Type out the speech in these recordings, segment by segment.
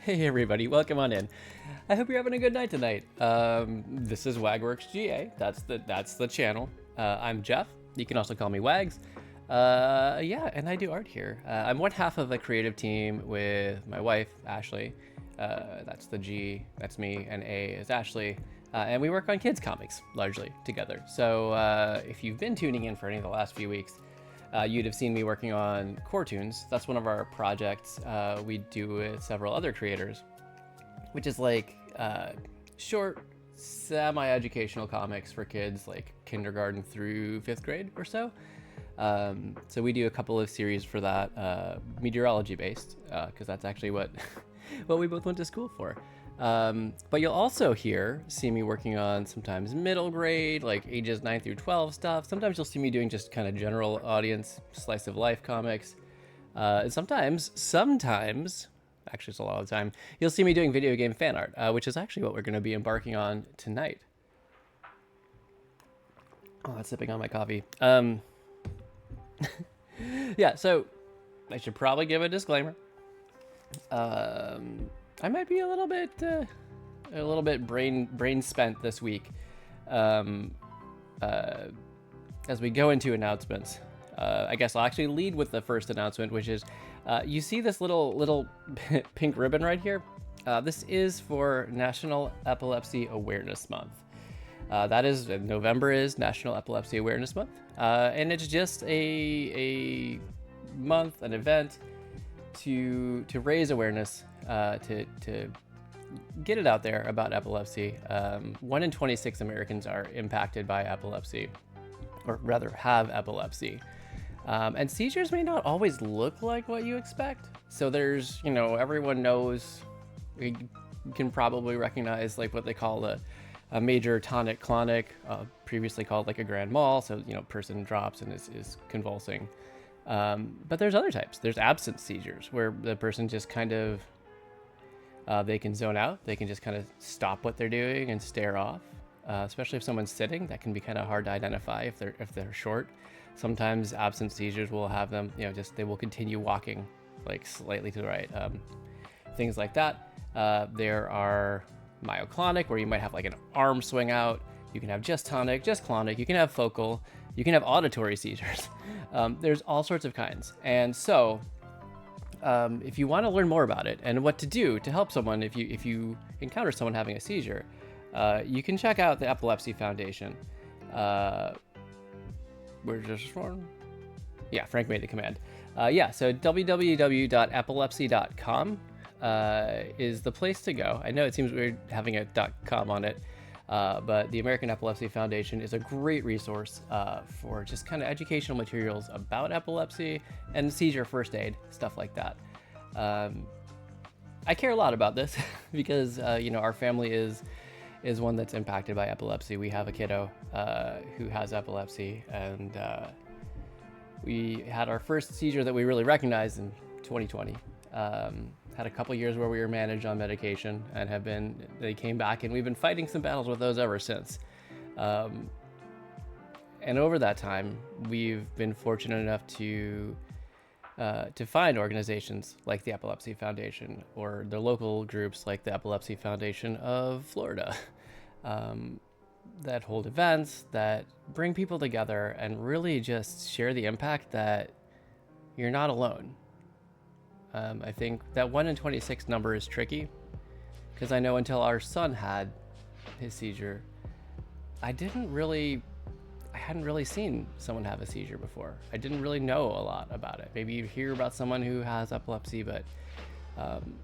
Hey everybody, welcome on in. I hope you're having a good night tonight. This is Wagworks GA. That's the channel. I'm Jeff. You can also call me Wags. Yeah, and I do art here. I'm one half of a creative team with my wife, Ashley. That's the G, that's me, and A is Ashley. And we work on kids comics largely together. So if you've been tuning in for any of the last few weeks, you'd have seen me working on Cartoons. That's one of our projects we do with several other creators, which is like short, semi-educational comics for kids like kindergarten through 5th grade or so. So we do a couple of series for that, meteorology based, because that's actually what we both went to school for. But you'll also see me working on sometimes middle grade, like ages 9 through 12 stuff. Sometimes you'll see me doing just kind of general audience, slice of life comics. And sometimes, actually it's a lot of the time, you'll see me doing video game fan art, which is actually what we're going to be embarking on tonight. Oh, that's sipping on my coffee. Yeah, so I should probably give a disclaimer. I might be a little bit brain spent this week, as we go into announcements. I guess I'll actually lead with the first announcement, which is, you see this little pink ribbon right here? This is for National Epilepsy Awareness Month. That is, November is National Epilepsy Awareness Month, and it's just a month, an event to raise awareness, to get it out there about epilepsy. 1 in 26 Americans are impacted by epilepsy, or rather have epilepsy. And seizures may not always look like what you expect. So there's, everyone knows, you can probably recognize like what they call a major tonic-clonic, previously called like a grand mal. So, person drops and is convulsing. But there's other types. There's absent seizures, where the person just kind of, they can zone out. They can just kind of stop what they're doing and stare off. Especially if someone's sitting, that can be kind of hard to identify if they're short. Sometimes absent seizures will have them, they will continue walking like slightly to the right. Things like that. There are myoclonic, where you might have like an arm swing out. You can have just tonic, just clonic. You can have focal. You can have auditory seizures. There's all sorts of kinds. And so if you want to learn more about it and what to do to help someone if you encounter someone having a seizure, you can check out the Epilepsy Foundation. Where's this one? Yeah, Frank made the command. So www.epilepsy.com is the place to go. I know it seems weird having a .com on it. But the American Epilepsy Foundation is a great resource for just kind of educational materials about epilepsy and seizure first aid, stuff like that. I care a lot about this because, our family is one that's impacted by epilepsy. We have a kiddo who has epilepsy, and we had our first seizure that we really recognized in 2020. Had a couple years where we were managed on medication and they came back, and we've been fighting some battles with those ever since. And over that time, we've been fortunate enough to find organizations like the Epilepsy Foundation, or the local groups like the Epilepsy Foundation of Florida, that hold events that bring people together and really just share the impact that you're not alone. I think that 1 in 26 number is tricky, because I know until our son had his seizure, I hadn't really seen someone have a seizure before. I didn't really know a lot about it. Maybe you hear about someone who has epilepsy, but and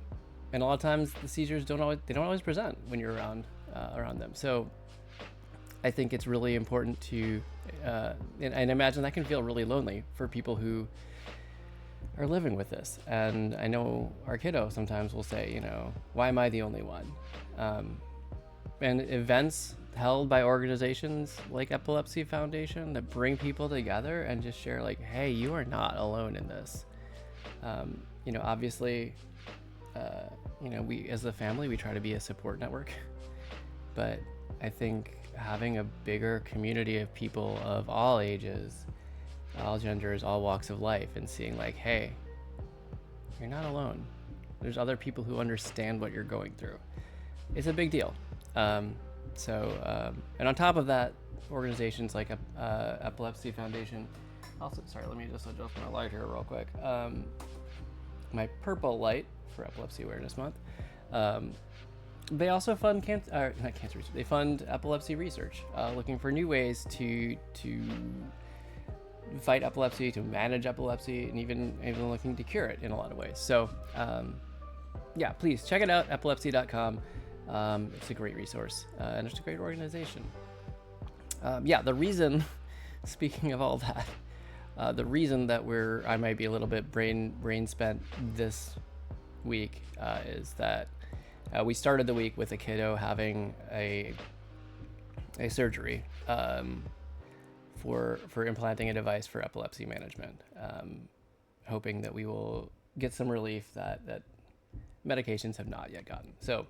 a lot of times the seizures don't always present when you're around them. So I think it's really important to, and I imagine that can feel really lonely for people who are living with this. And I know our kiddo sometimes will say, why am I the only one? And events held by organizations like Epilepsy Foundation that bring people together and just share like, hey, you are not alone in this. Obviously, we as a family, we try to be a support network, but I think having a bigger community of people of all ages, all genders, all walks of life, and seeing like, hey, you're not alone. There's other people who understand what you're going through. It's a big deal. And on top of that, organizations like Epilepsy Foundation. Also, sorry, let me just adjust my light here real quick. My purple light for Epilepsy Awareness Month. They also fund They fund epilepsy research, looking for new ways to fight epilepsy, to manage epilepsy, and even looking to cure it in a lot of ways. So, yeah, please check it out, epilepsy.com. It's a great resource, and it's a great organization. Yeah, the reason, speaking of all that, the reason that I might be a little bit brain spent this week is that we started the week with a kiddo having a surgery for implanting a device for epilepsy management, hoping that we will get some relief that medications have not yet gotten. So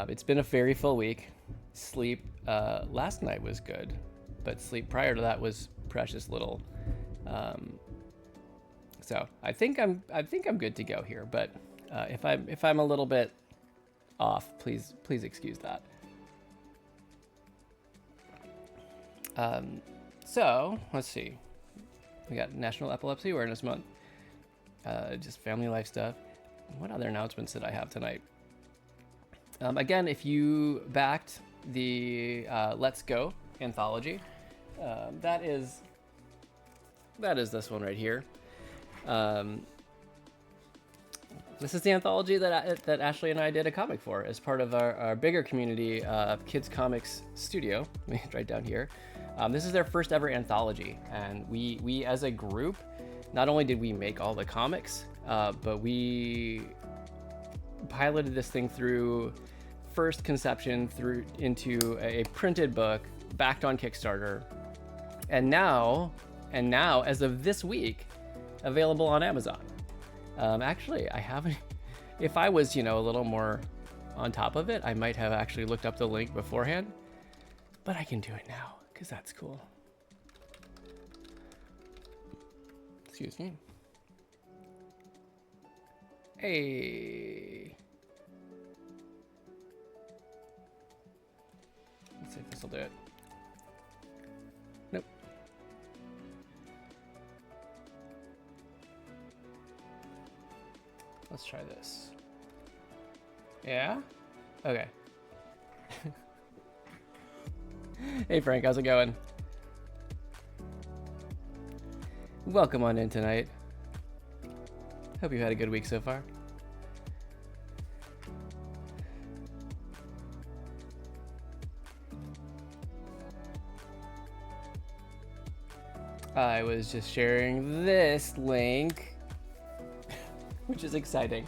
it's been a very full week. Sleep last night was good, but sleep prior to that was precious little. So I think I'm good to go here. But if I'm a little bit off, please excuse that. So let's see. We got National Epilepsy Awareness Month. Just family life stuff. What other announcements did I have tonight? Again, if you backed the Let's Go anthology, that is this one right here. This is the anthology that Ashley and I did a comic for as part of our bigger community, Kids Comics Studio. Right down here. This is their first ever anthology, and we as a group, not only did we make all the comics, but we piloted this thing through first conception through into a printed book backed on Kickstarter, and now as of this week, available on Amazon. Actually, I haven't. If I was, a little more on top of it, I might have actually looked up the link beforehand, but I can do it now because that's cool. Excuse me. Hey. Let's see if this will do it. Nope. Let's try this. Yeah? Okay. Hey Frank, how's it going? Welcome on in tonight. Hope you've had a good week so far. I was just sharing this link, which is exciting.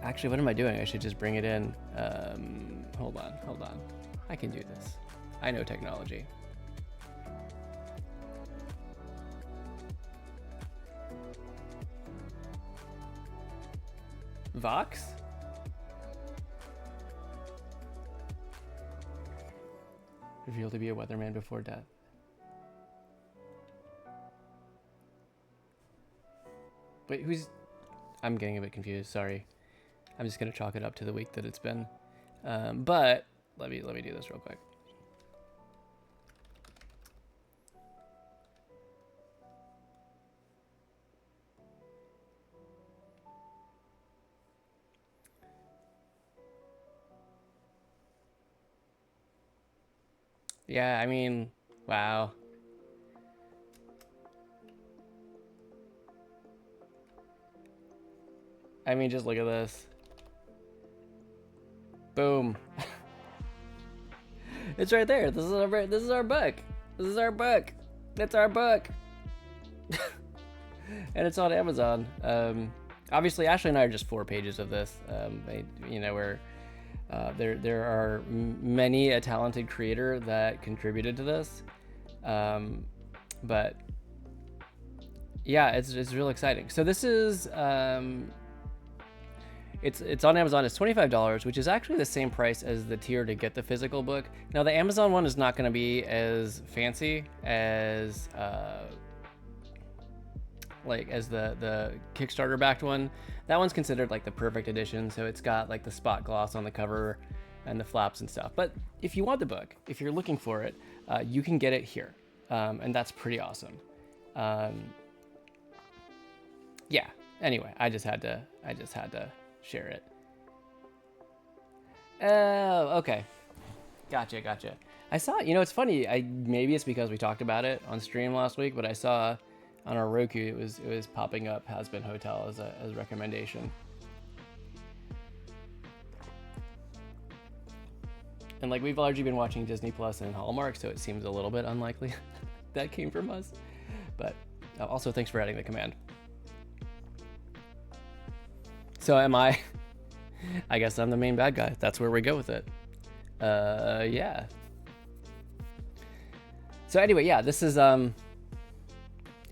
Actually, what am I doing? I should just bring it in. Hold on. I can do this. I know technology. Vox? Revealed to be a weatherman before death. Wait, who's... I'm getting a bit confused, sorry. I'm just gonna chalk it up to the week that it's been. But let me do this real quick. Yeah, I mean, wow. I mean, just look at this. Boom. It's right there. This is our book. This is our book. It's our book. And it's on Amazon. Obviously, Ashley and I are just 4 pages of this. There are many a talented creator that contributed to this. But yeah, it's real exciting. So this is it's on Amazon. It's $25, which is actually the same price as the tier to get the physical book. Now the Amazon one is not going to be as fancy as like as the Kickstarter backed one. That one's considered like the perfect edition, so it's got like the spot gloss on the cover and the flaps and stuff. But if you want the book, if you're looking for it, you can get it here, and that's pretty awesome. Yeah. Anyway, I just had to share it. Oh, okay. Gotcha. I saw, it's funny. Maybe it's because we talked about it on stream last week, but I saw on our Roku it was popping up Has Been Hotel as a recommendation. And like we've largely been watching Disney Plus and Hallmark, so it seems a little bit unlikely that came from us. But also thanks for adding the command. So am I? I guess I'm the main bad guy. That's where we go with it. Yeah. So anyway, yeah, this is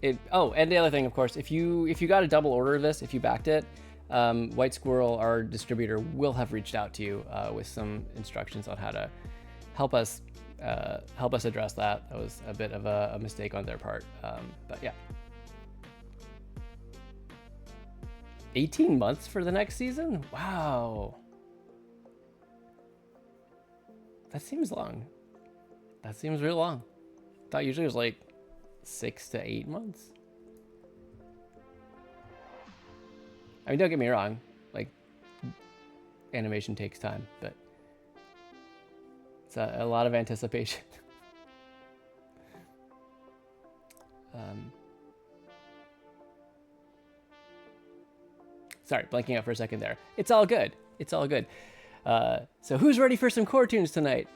it. Oh, and the other thing, of course, if you got a double order of this, if you backed it, White Squirrel, our distributor, will have reached out to you with some instructions on how to help us address that. That was a bit of a mistake on their part, but yeah. 18 months for the next season? Wow. That seems long. That seems real long. I thought usually it was like 6 to 8 months. I mean, don't get me wrong. Like, animation takes time, but it's a lot of anticipation. Sorry, blanking out for a second there. It's all good. It's all good. So who's ready for some Core-Tunes tonight?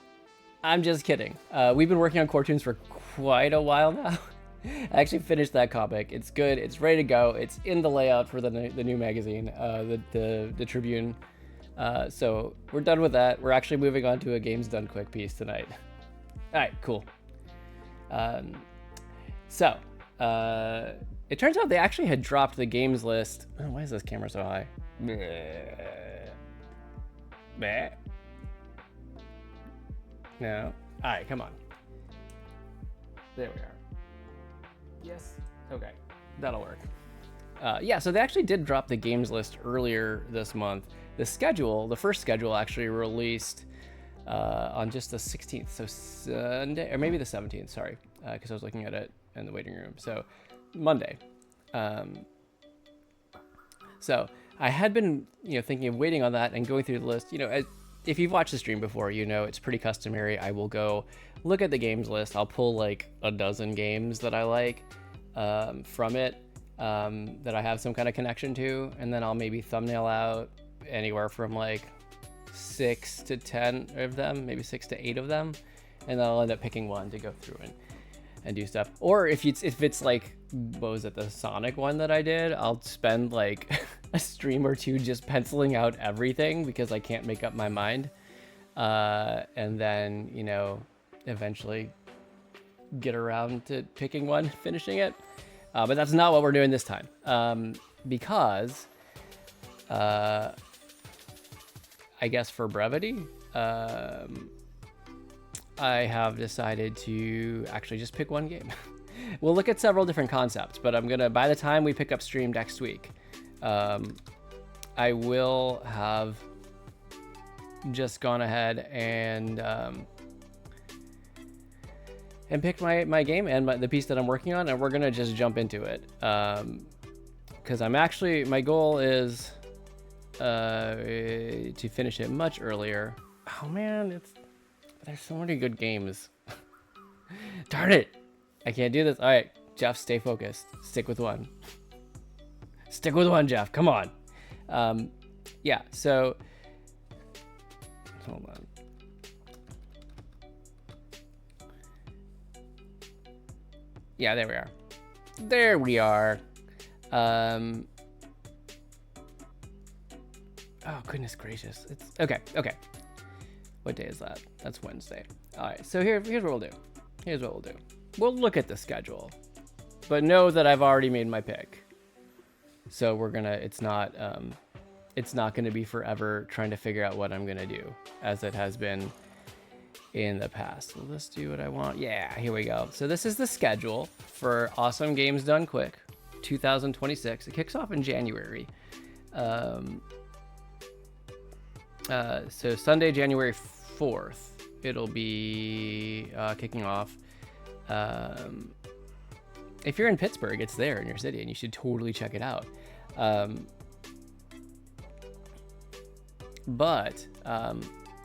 I'm just kidding. We've been working on Core-Tunes for quite a while now. I actually finished that comic. It's good. It's ready to go. It's in the layout for the new magazine, the Tribune. So we're done with that. We're actually moving on to a Games Done Quick piece tonight. All right, cool. It turns out they actually had dropped the games list. Oh, why is this camera so high? No. All right, come on. There we are. Yes. Okay, that'll work. Yeah, so they actually did drop the games list earlier this month. The first schedule actually released on just the 16th, so Sunday, or maybe the 17th, sorry, because I was looking at it in the waiting room. So Monday. So I had been, thinking of waiting on that and going through the list. If you've watched the stream before, it's pretty customary. I will go look at the games list. I'll pull like a dozen games that I like from it that I have some kind of connection to, and then I'll maybe thumbnail out anywhere from like 6 to 10 of them, maybe 6 to 8 of them, and then I'll end up picking one to go through and do stuff. Or if it's like, what was it, the Sonic one that I did, I'll spend like a stream or two just penciling out everything because I can't make up my mind, and then eventually get around to picking one, finishing it. But that's not what we're doing this time, because I guess for brevity, I have decided to actually just pick one game. We'll look at several different concepts, but by the time we pick up stream next week, I will have just gone ahead and picked my game and the piece that I'm working on, and we're gonna just jump into it. Because my goal is to finish it much earlier. Oh man, there's so many good games. Darn it! I can't do this. All right, Jeff, stay focused. Stick with one. Stick with one, Jeff. Come on. Yeah. So, hold on. Yeah, there we are. There we are. Oh goodness gracious! It's okay. Okay. What day is that? That's Wednesday. All right. So here's what we'll do. We'll look at the schedule, but know that I've already made my pick. So it's not gonna be forever trying to figure out what I'm gonna do, as it has been in the past. So let's do what I want. Yeah, here we go. So this is the schedule for Awesome Games Done Quick. 2026. It kicks off in January. So Sunday, January 4th, it'll be kicking off. If you're in Pittsburgh, it's there in your city, and you should totally check it out. But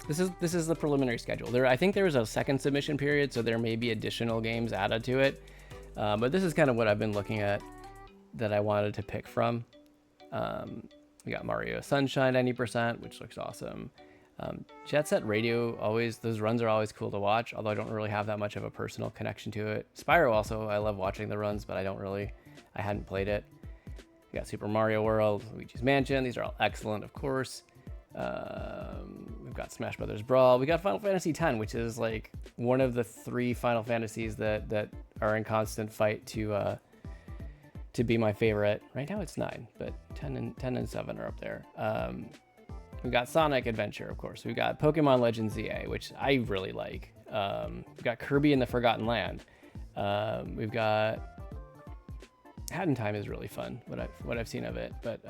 this is the preliminary schedule. I think there was a second submission period, so there may be additional games added to it. But this is kind of what I've been looking at that I wanted to pick from. We got Mario Sunshine 90%, which looks awesome. Jet Set Radio, those runs are always cool to watch, although I don't really have that much of a personal connection to it. Spyro also, I love watching the runs, but I hadn't played it. We got Super Mario World, Luigi's Mansion. These are all excellent, of course. We've got Smash Brothers Brawl. We got Final Fantasy X, which is like one of the 3 Final Fantasies that are in constant fight to be my favorite. Right now it's 9, but 10 and 7 are up there. We've got Sonic Adventure, of course. We've got Pokemon Legends ZA, which I really like. We've got Kirby and the Forgotten Land. We've got Hat in Time is really fun, what I've seen of it. But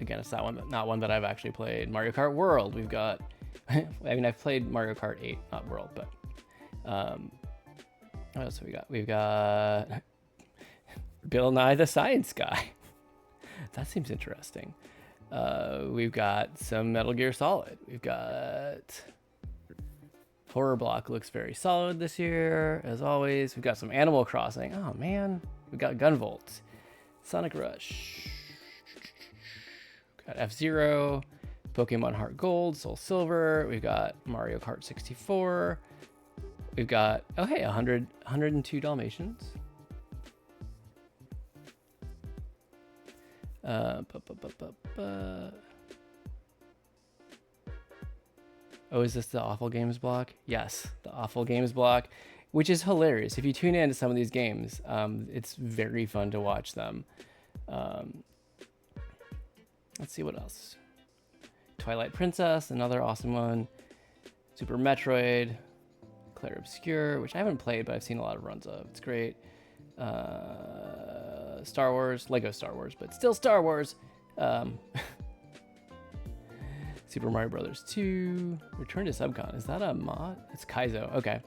again, it's not one that I've actually played. Mario Kart World. We've got, I've played Mario Kart 8, not World, but what else have we got? We've got Bill Nye the Science Guy. That seems interesting. We've got some Metal Gear Solid. We've got Horror Block, looks very solid this year, as always. We've got some Animal Crossing. Oh man, we've got Gunvolt, Sonic Rush, we've got F-Zero, Pokemon Heart Gold, Soul Silver. We've got Mario Kart 64. We've got 102 Dalmatians. Oh, is this the Awful Games block? Yes, the Awful Games block, which is hilarious. If you tune in to some of these games, it's very fun to watch them. Let's see what else. Twilight Princess, another awesome one. Super Metroid, Clair Obscur, which I haven't played, but I've seen a lot of runs of. It's great. Star Wars, Lego Star Wars, but still Star Wars. Super Mario Brothers 2, Return to Subcon. Is that a mod? It's Kaizo. Okay.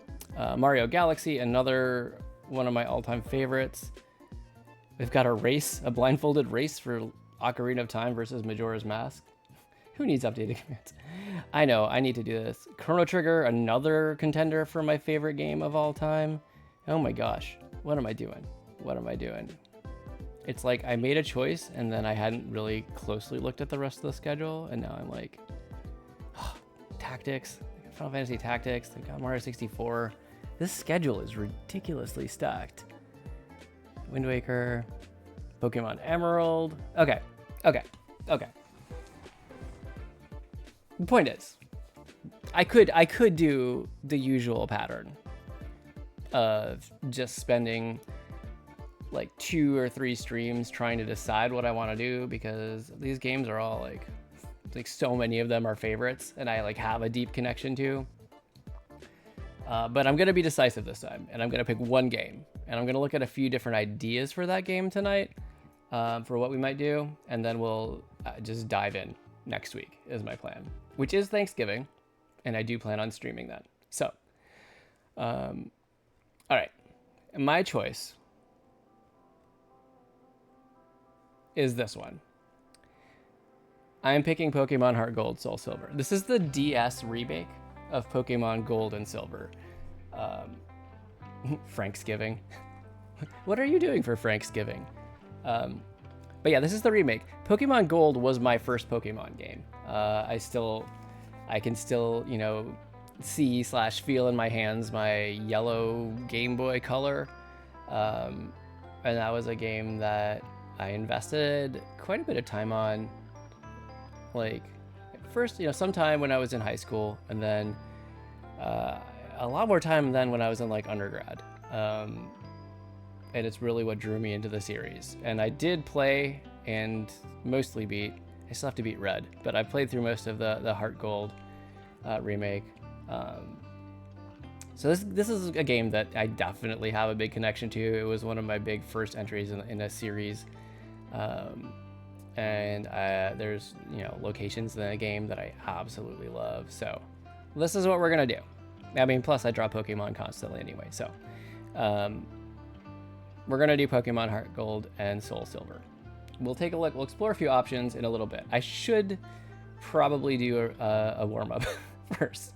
Mario Galaxy, another one of my all-time favorites. We've got a blindfolded race for Ocarina of Time versus Majora's Mask. Who needs updated commands? I know, I need to do this. Chrono Trigger, another contender for my favorite game of all time. Oh my gosh, what am I doing? It's like I made a choice and then I hadn't really closely looked at the rest of the schedule, and now I'm like, Tactics, Final Fantasy Tactics, they've got Mario 64. This schedule is ridiculously stacked. Wind Waker, Pokemon Emerald. Okay. The point is, I could do the usual pattern of just spending like 2 or 3 streams trying to decide what I want to do, because these games are all like so many of them are favorites and I like have a deep connection to. But I'm gonna be decisive this time, and I'm gonna pick one game, and I'm gonna look at a few different ideas for that game tonight, for what we might do, and then we'll just dive in next week is my plan, which is Thanksgiving, and I do plan on streaming that. So, all right, my choice is this one. I'm picking Pokemon Heart Gold, Soul Silver. This is the DS remake of Pokemon Gold and Silver. Franksgiving. What are you doing for Franksgiving? But yeah, this is the remake. Pokemon Gold was my first Pokemon game. I can still, see/feel in my hands my yellow Game Boy Color. And that was a game that I invested quite a bit of time on. Like, first, sometime when I was in high school, and then a lot more time than when I was in like undergrad. And it's really what drew me into the series. And I did play and mostly beat. I still have to beat Red, but I played through most of the Heart Gold remake. So this is a game that I definitely have a big connection to. It was one of my big first entries in a series. And there's, you know, locations in the game that I absolutely love. So this is what we're going to do. I mean, plus I draw Pokemon constantly anyway. So we're going to do Pokemon Heart Gold and Soul Silver. We'll take a look. We'll explore a few options in a little bit. I should probably do a warm-up first.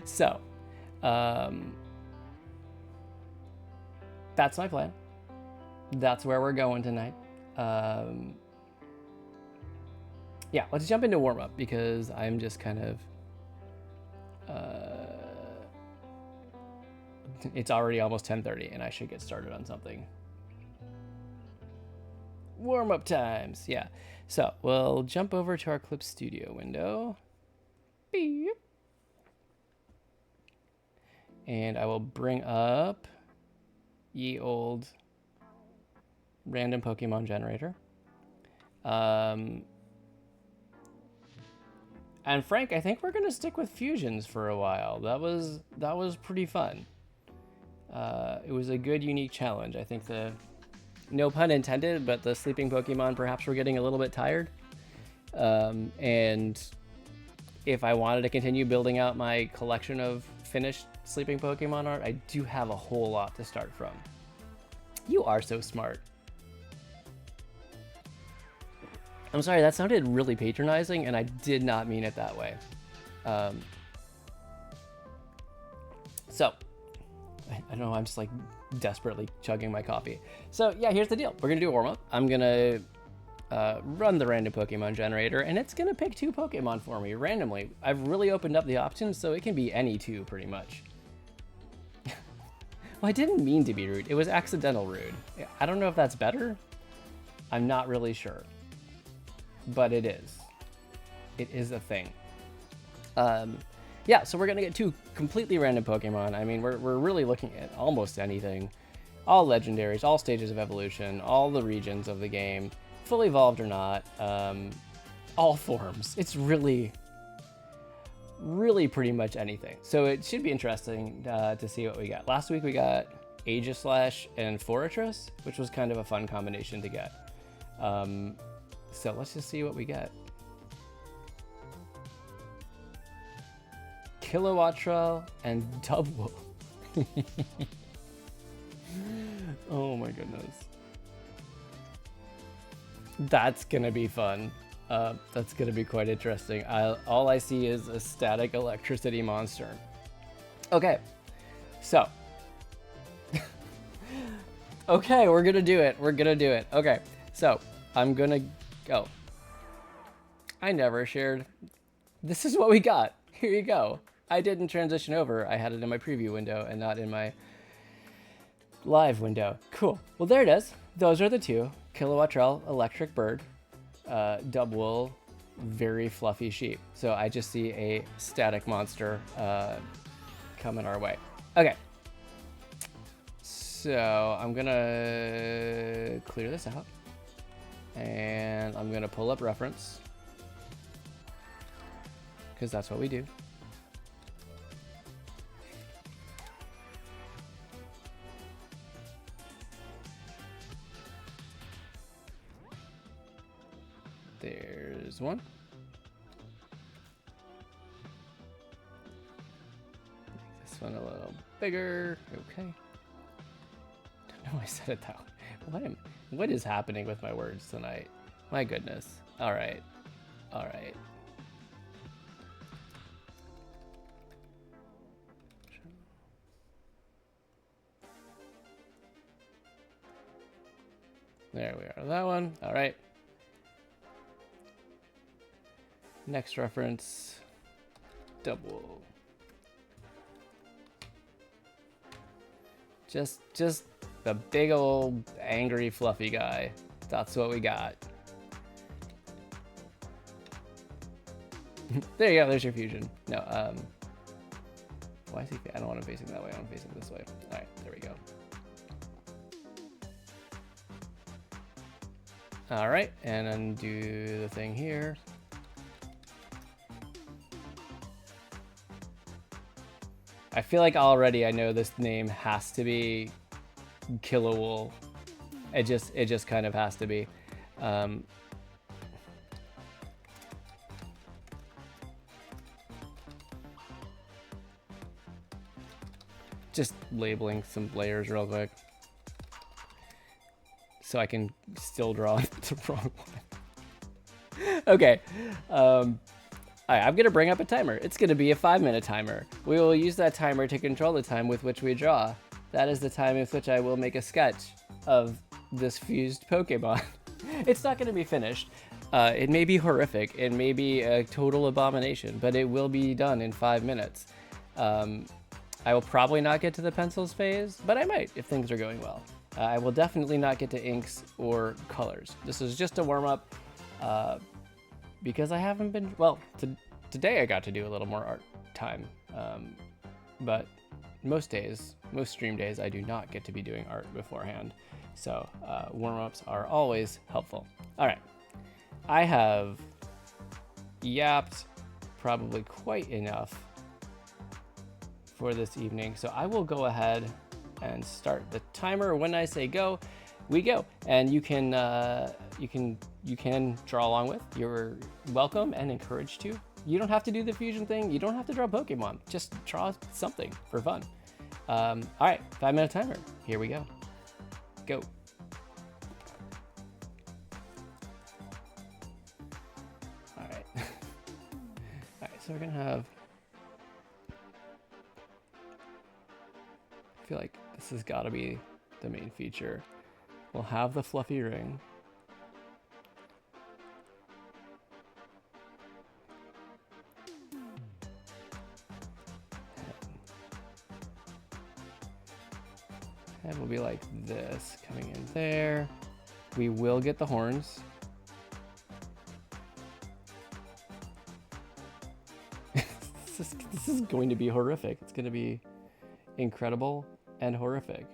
So that's my plan. That's where we're going tonight. Yeah, let's jump into warm-up because I'm just kind of it's already almost 10:30 and I should get started on something. Warm-up times. Yeah. So we'll jump over to our Clip Studio window. Beep. And I will bring up ye old random Pokemon generator. And Frank, I think we're gonna stick with fusions for a while. That was pretty fun. It was a good, unique challenge. I think no pun intended, but the sleeping Pokemon perhaps were getting a little bit tired. And if I wanted to continue building out my collection of finished sleeping Pokemon art, I do have a whole lot to start from. You are so smart. I'm sorry, that sounded really patronizing, and I did not mean it that way. So, I don't know, I'm just like desperately chugging my coffee. So yeah, here's the deal. We're gonna do a warm-up. I'm gonna run the random Pokemon generator, and it's gonna pick 2 Pokemon for me randomly. I've really opened up the options, so it can be any 2 pretty much. Well, I didn't mean to be rude. It was accidental rude. I don't know if that's better. I'm not really sure. But it is. It is a thing. Yeah, so we're gonna get 2 completely random Pokemon. I mean, we're really looking at almost anything. All legendaries, all stages of evolution, all the regions of the game, fully evolved or not, all forms. It's really pretty much anything. So it should be interesting to see what we got. Last week we got Aegislash and Forretress, which was kind of a fun combination to get. So let's just see what we get. Kilowattrel and Dubwool. Oh my goodness. That's gonna be fun. That's gonna be quite interesting. All I see is a static electricity monster. Okay, so. Okay, we're gonna do it. We're gonna do it. Okay, so I'm gonna go. I never shared. This is what we got. Here you go. I didn't transition over. I had it in my preview window and not in my live window. Cool. Well, there it is. Those are the 2. Kilowattrel, Electric Bird. Dubwool, very fluffy sheep. So I just see a static monster coming our way. Okay. So I'm gonna clear this out. And I'm gonna pull up reference. Because that's what we do. There's one. Make this one a little bigger. Okay. I don't know I said it that way. What is happening with my words tonight? My goodness. All right. All right. There we are. That one. All right. Next reference, Dubwool. Just the big old angry fluffy guy. That's what we got. There you go. There's your fusion. No. Why is he? I don't want him facing that way. I want him facing this way. All right. There we go. All right, and undo the thing here. I feel like already I know this name has to be Kilowool. It just kind of has to be. Just labeling some layers real quick so I can still draw the wrong one. Okay. All right, I'm gonna bring up a timer. It's gonna be a 5-minute timer. We will use that timer to control the time with which we draw. That is the time with which I will make a sketch of this fused Pokemon. It's not gonna be finished. It may be horrific. It may be a total abomination, but it will be done in 5 minutes. I will probably not get to the pencils phase, but I might if things are going well. I will definitely not get to inks or colors. This is just a warm-up because I haven't been, well, today I got to do a little more art time, but most days, most stream days, I do not get to be doing art beforehand. So warm-ups are always helpful. All right, I have yapped probably quite enough for this evening, so I will go ahead and start the timer. When I say go, we go, and you can draw along with. You're welcome and encouraged to. You don't have to do the fusion thing. You don't have to draw Pokemon. Just draw something for fun. All right, 5-minute timer. Here we go. Go. All right. All right. So we're gonna have. I feel like this has got to be the main feature. We'll have the fluffy ring. Head will be like this, coming in there. We will get the horns. This is going to be horrific. It's going to be incredible and horrific.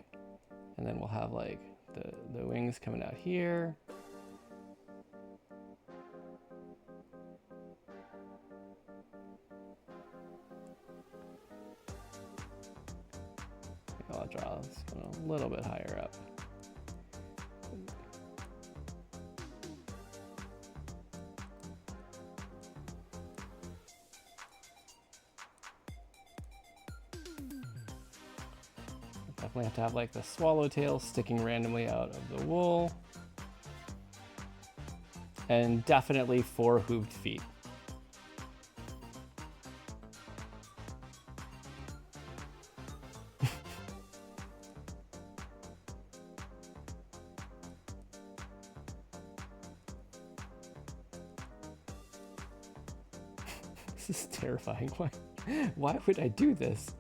And then we'll have like the wings coming out here. I'll draw this one a little bit higher up. Definitely have to have like the swallowtail sticking randomly out of the wool. And definitely 4 hooved feet. This is terrifying. Why would I do this?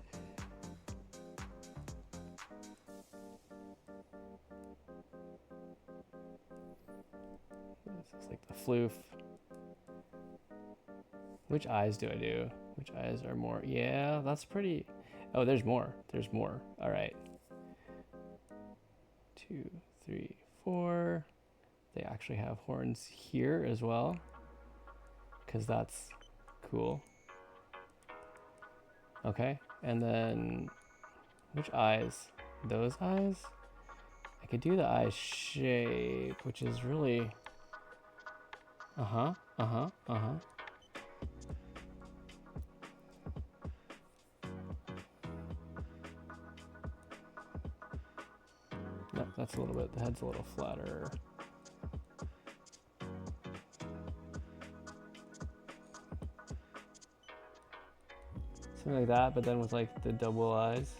This is like the floof. Which eyes do I do? Which eyes are more? Yeah, that's pretty. Oh, there's more. There's more. All right. 2, 3, 4. They actually have horns here as well, because that's cool. Okay, and then which eyes? Those eyes? I could do the eye shape, which is really No, that's a little bit, the head's a little flatter. Something like that, but then with like the double eyes.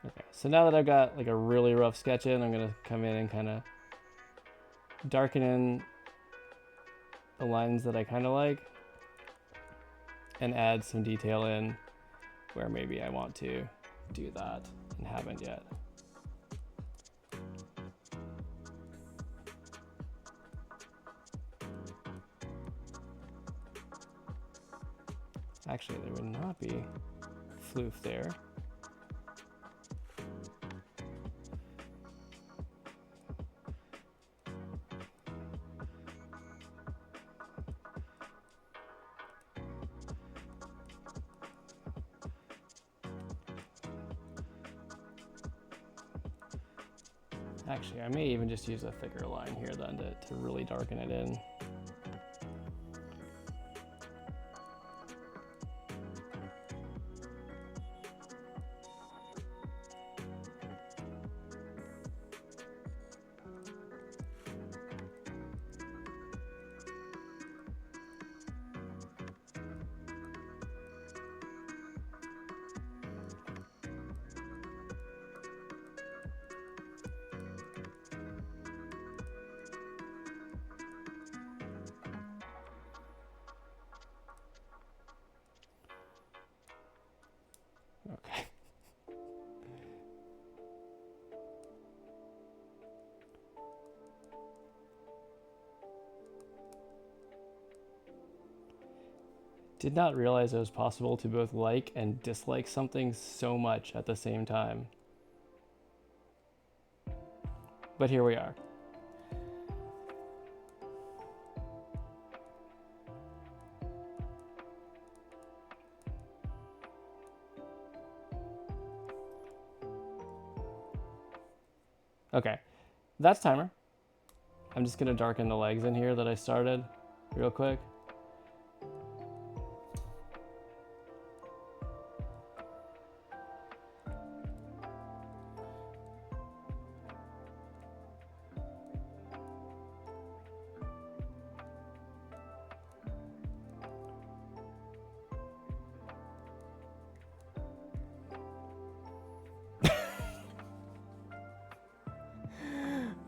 Okay, so now that I've got like a really rough sketch in, I'm gonna come in and kind of darken in the lines that I kind of like, and add some detail in where maybe I want to do that and haven't yet. Actually, there would not be floof there. Actually, I may even just use a thicker line here then to really darken it in. Okay. Did not realize it was possible to both like and dislike something so much at the same time. But here we are. Okay, that's timer. I'm just gonna darken the legs in here that I started real quick.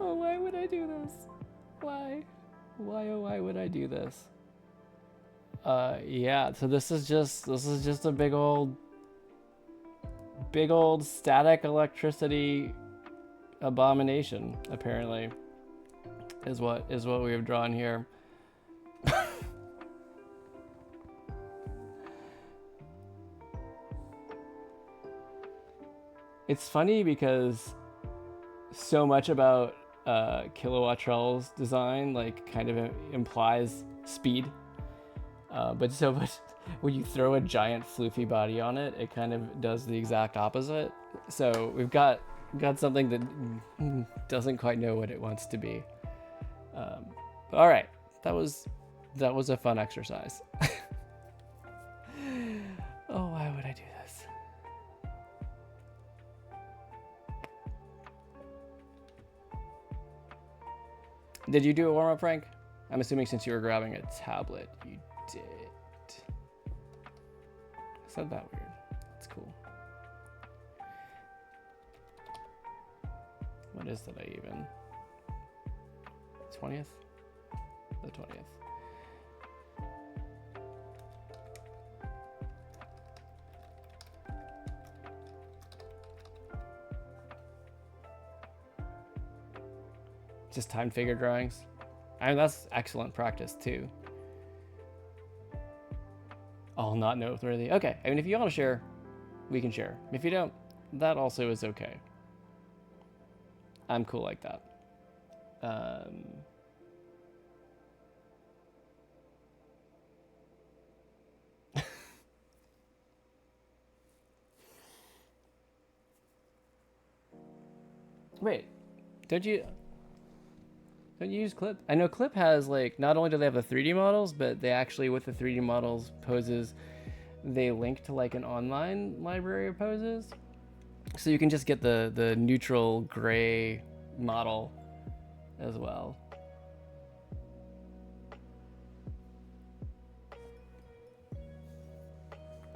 Oh, why would I do this? Why? Why, oh, why would I do this? Yeah, so this is just a big old static electricity abomination, apparently, is what we have drawn here. It's funny because so much about Kilowattrel's design like kind of implies speed, but so much when you throw a giant floofy body on it, it kind of does the exact opposite. So we've got something that doesn't quite know what it wants to be. But all right, that was a fun exercise. Oh, why would I do this? Did you do a warm-up, Frank? I'm assuming since you were grabbing a tablet, you did. Is that weird? That's cool. What is today even? 20th? The 20th. Just time figure drawings. I mean, that's excellent practice too. All not noteworthy. Okay, I mean, if you want to share, we can share. If you don't, that also is okay. I'm cool like that. Wait, don't you use Clip? I know Clip has, like, not only do they have the 3D models, but they actually, with the 3D models poses, they link to like an online library of poses. So you can just get the neutral gray model as well.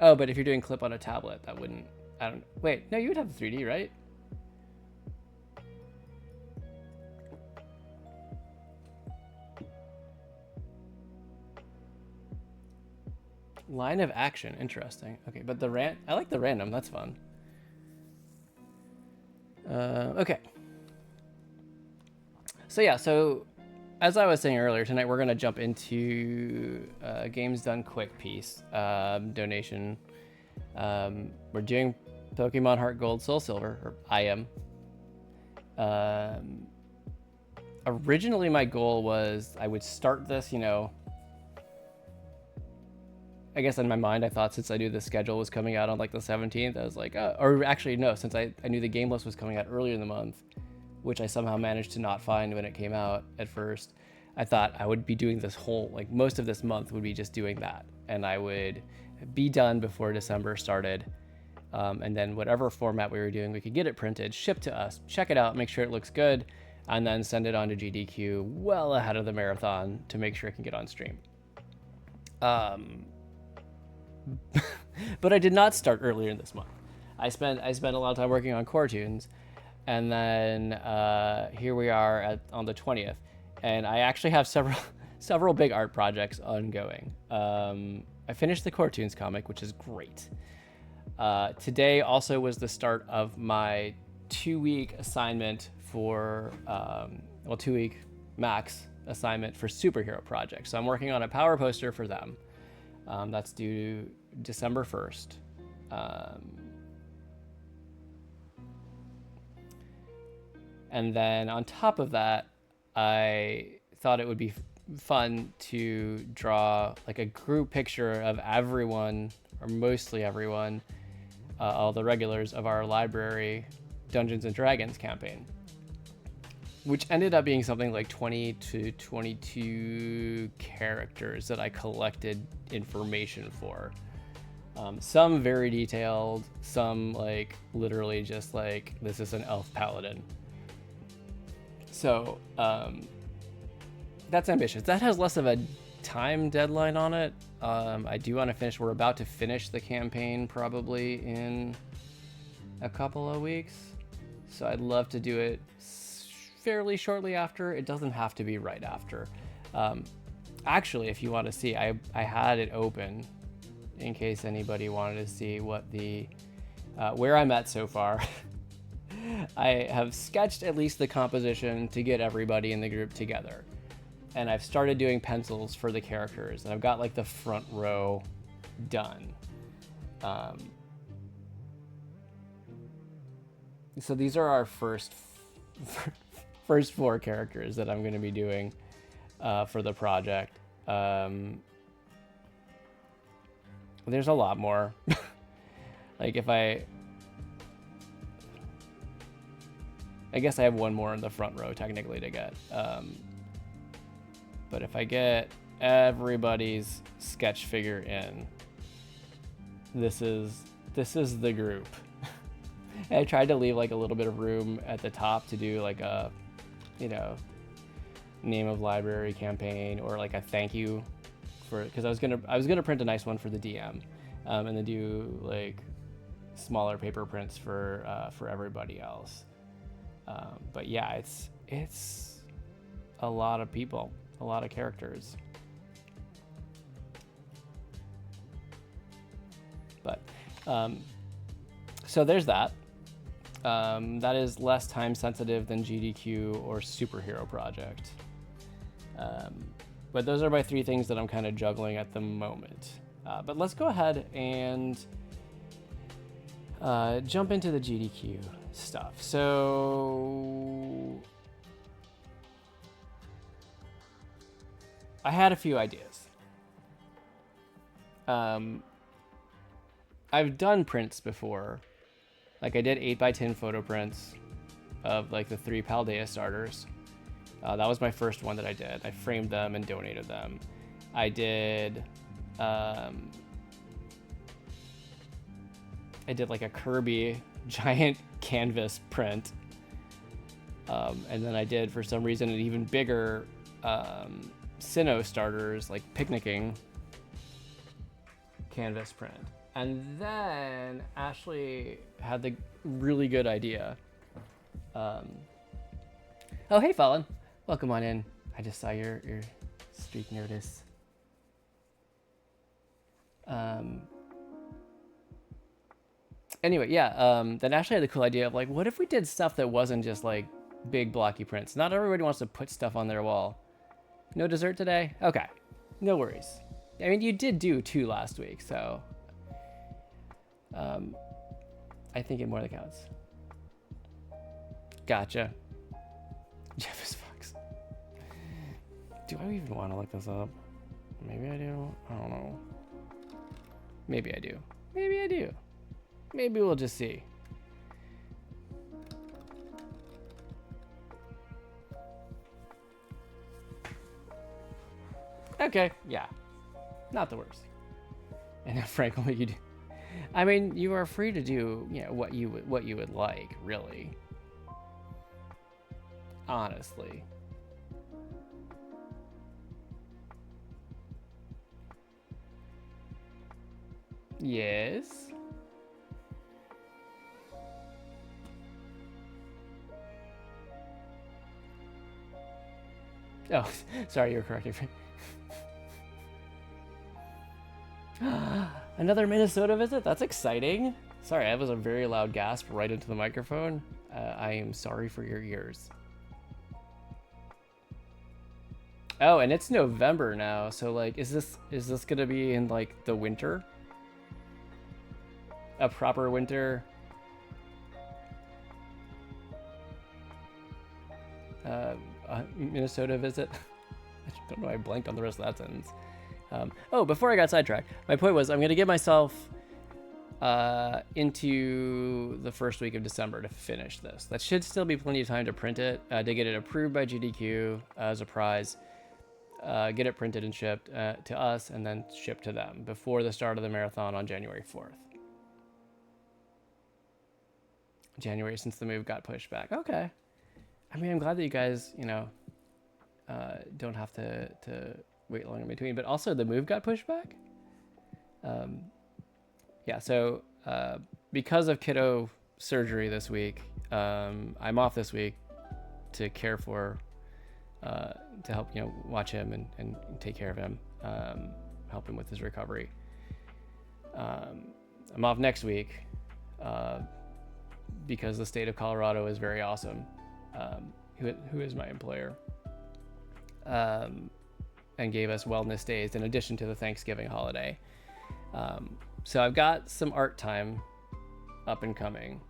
Oh, but if you're doing Clip on a tablet, that wouldn't, I don't, wait, no, you would have the 3D, right? Line of action, interesting. Okay, but I like the random, that's fun. Okay. So yeah, so as I was saying earlier, tonight we're going to jump into Games Done Quick piece donation. We're doing Pokemon Heart Gold, Soul Silver, or I am. Originally, my goal was I would start this, you know, I guess in my mind, I thought since I knew the schedule was coming out on like the 17th, I was like, or actually no, since I knew the game list was coming out earlier in the month, which I somehow managed to not find when it came out at first, I thought I would be doing this whole, like most of this month would be just doing that. And I would be done before December started. And then whatever format we were doing, we could get it printed, shipped to us, check it out, make sure it looks good, and then send it on to GDQ well ahead of the marathon to make sure it can get on stream. But I did not start earlier in this month. I spent a lot of time working on core tunes, and then here we are on the 20th, and I actually have several big art projects ongoing. I finished the core tunes comic, which is great. Today also was the start of my 2-week assignment for 2-week max assignment for superhero projects. So I'm working on a power poster for them. That's due December 1st. And then on top of that, I thought it would be fun to draw like a group picture of everyone, or mostly everyone, all the regulars of our library Dungeons and Dragons campaign, which ended up being something like 20 to 22 characters that I collected information for. Some very detailed, some like literally just like, this is an elf paladin. So that's ambitious. That has less of a time deadline on it. I do want to finish, we're about to finish the campaign probably in a couple of weeks. So I'd love to do it fairly shortly after. It doesn't have to be right after. Actually, if you want to see, I had it open in case anybody wanted to see what the where I'm at so far. I have sketched at least the composition to get everybody in the group together. And I've started doing pencils for the characters, and I've got like the front row done. So these are our first 4 characters that I'm going to be doing for the project. There's a lot more. Like if I guess I have one more in the front row technically to get. But if I get everybody's sketch figure in, this is the group. I tried to leave like a little bit of room at the top to do like a, you know, name of library campaign or like a thank you for, because I was gonna print a nice one for the DM, and then do like smaller paper prints for everybody else. But yeah, it's a lot of people, a lot of characters. But so there's that. That is less time sensitive than GDQ or superhero project. But those are my 3 things that I'm kind of juggling at the moment. But let's go ahead and jump into the GDQ stuff. So I had a few ideas. I've done prints before. Like I did 8x10 photo prints of like the 3 Paldea starters. That was my first one that I did. I framed them and donated them. I did like a Kirby giant canvas print. And then I did, for some reason, an even bigger Sinnoh starters, like picnicking canvas print. And then Ashley had the really good idea. Oh, hey, Fallen. Welcome on in. I just saw your streak notice. Anyway, yeah, then Ashley had the cool idea of like, what if we did stuff that wasn't just like big blocky prints? Not everybody wants to put stuff on their wall. No dessert today? Okay, no worries. I mean, you did do 2 last week, so I think it more than counts. Gotcha. Jeff is Fox. Do I even want to look this up? Maybe I do. I don't know. Maybe I do. Maybe I do. Maybe we'll just see. Okay, yeah. Not the worst. And frankly, you do. I mean, you are free to do, you know, what you would like, really. Honestly. Yes. Oh, sorry, you're correcting me. Another Minnesota visit? That's exciting. Sorry, that was a very loud gasp right into the microphone. I am sorry for your ears. Oh, and it's November now, so like, is this gonna be in like the winter? A proper winter? Minnesota visit? I don't know, I blanked on the rest of that sentence. Oh, before I got sidetracked, my point was I'm going to give myself into the first week of December to finish this. That should still be plenty of time to print it, to get it approved by GDQ as a prize, get it printed and shipped to us, and then shipped to them before the start of the marathon on January 4th. January, since the move got pushed back. Okay. I mean, I'm glad that you guys, you know, don't have to wait long in between, but also the move got pushed back. Yeah, so because of kiddo surgery this week, I'm off this week to care for, to help, you know, watch him and take care of him, help him with his recovery. I'm off next week because the state of Colorado is very awesome, who is my employer. And gave us wellness days in addition to the Thanksgiving holiday. So I've got some art time up and coming.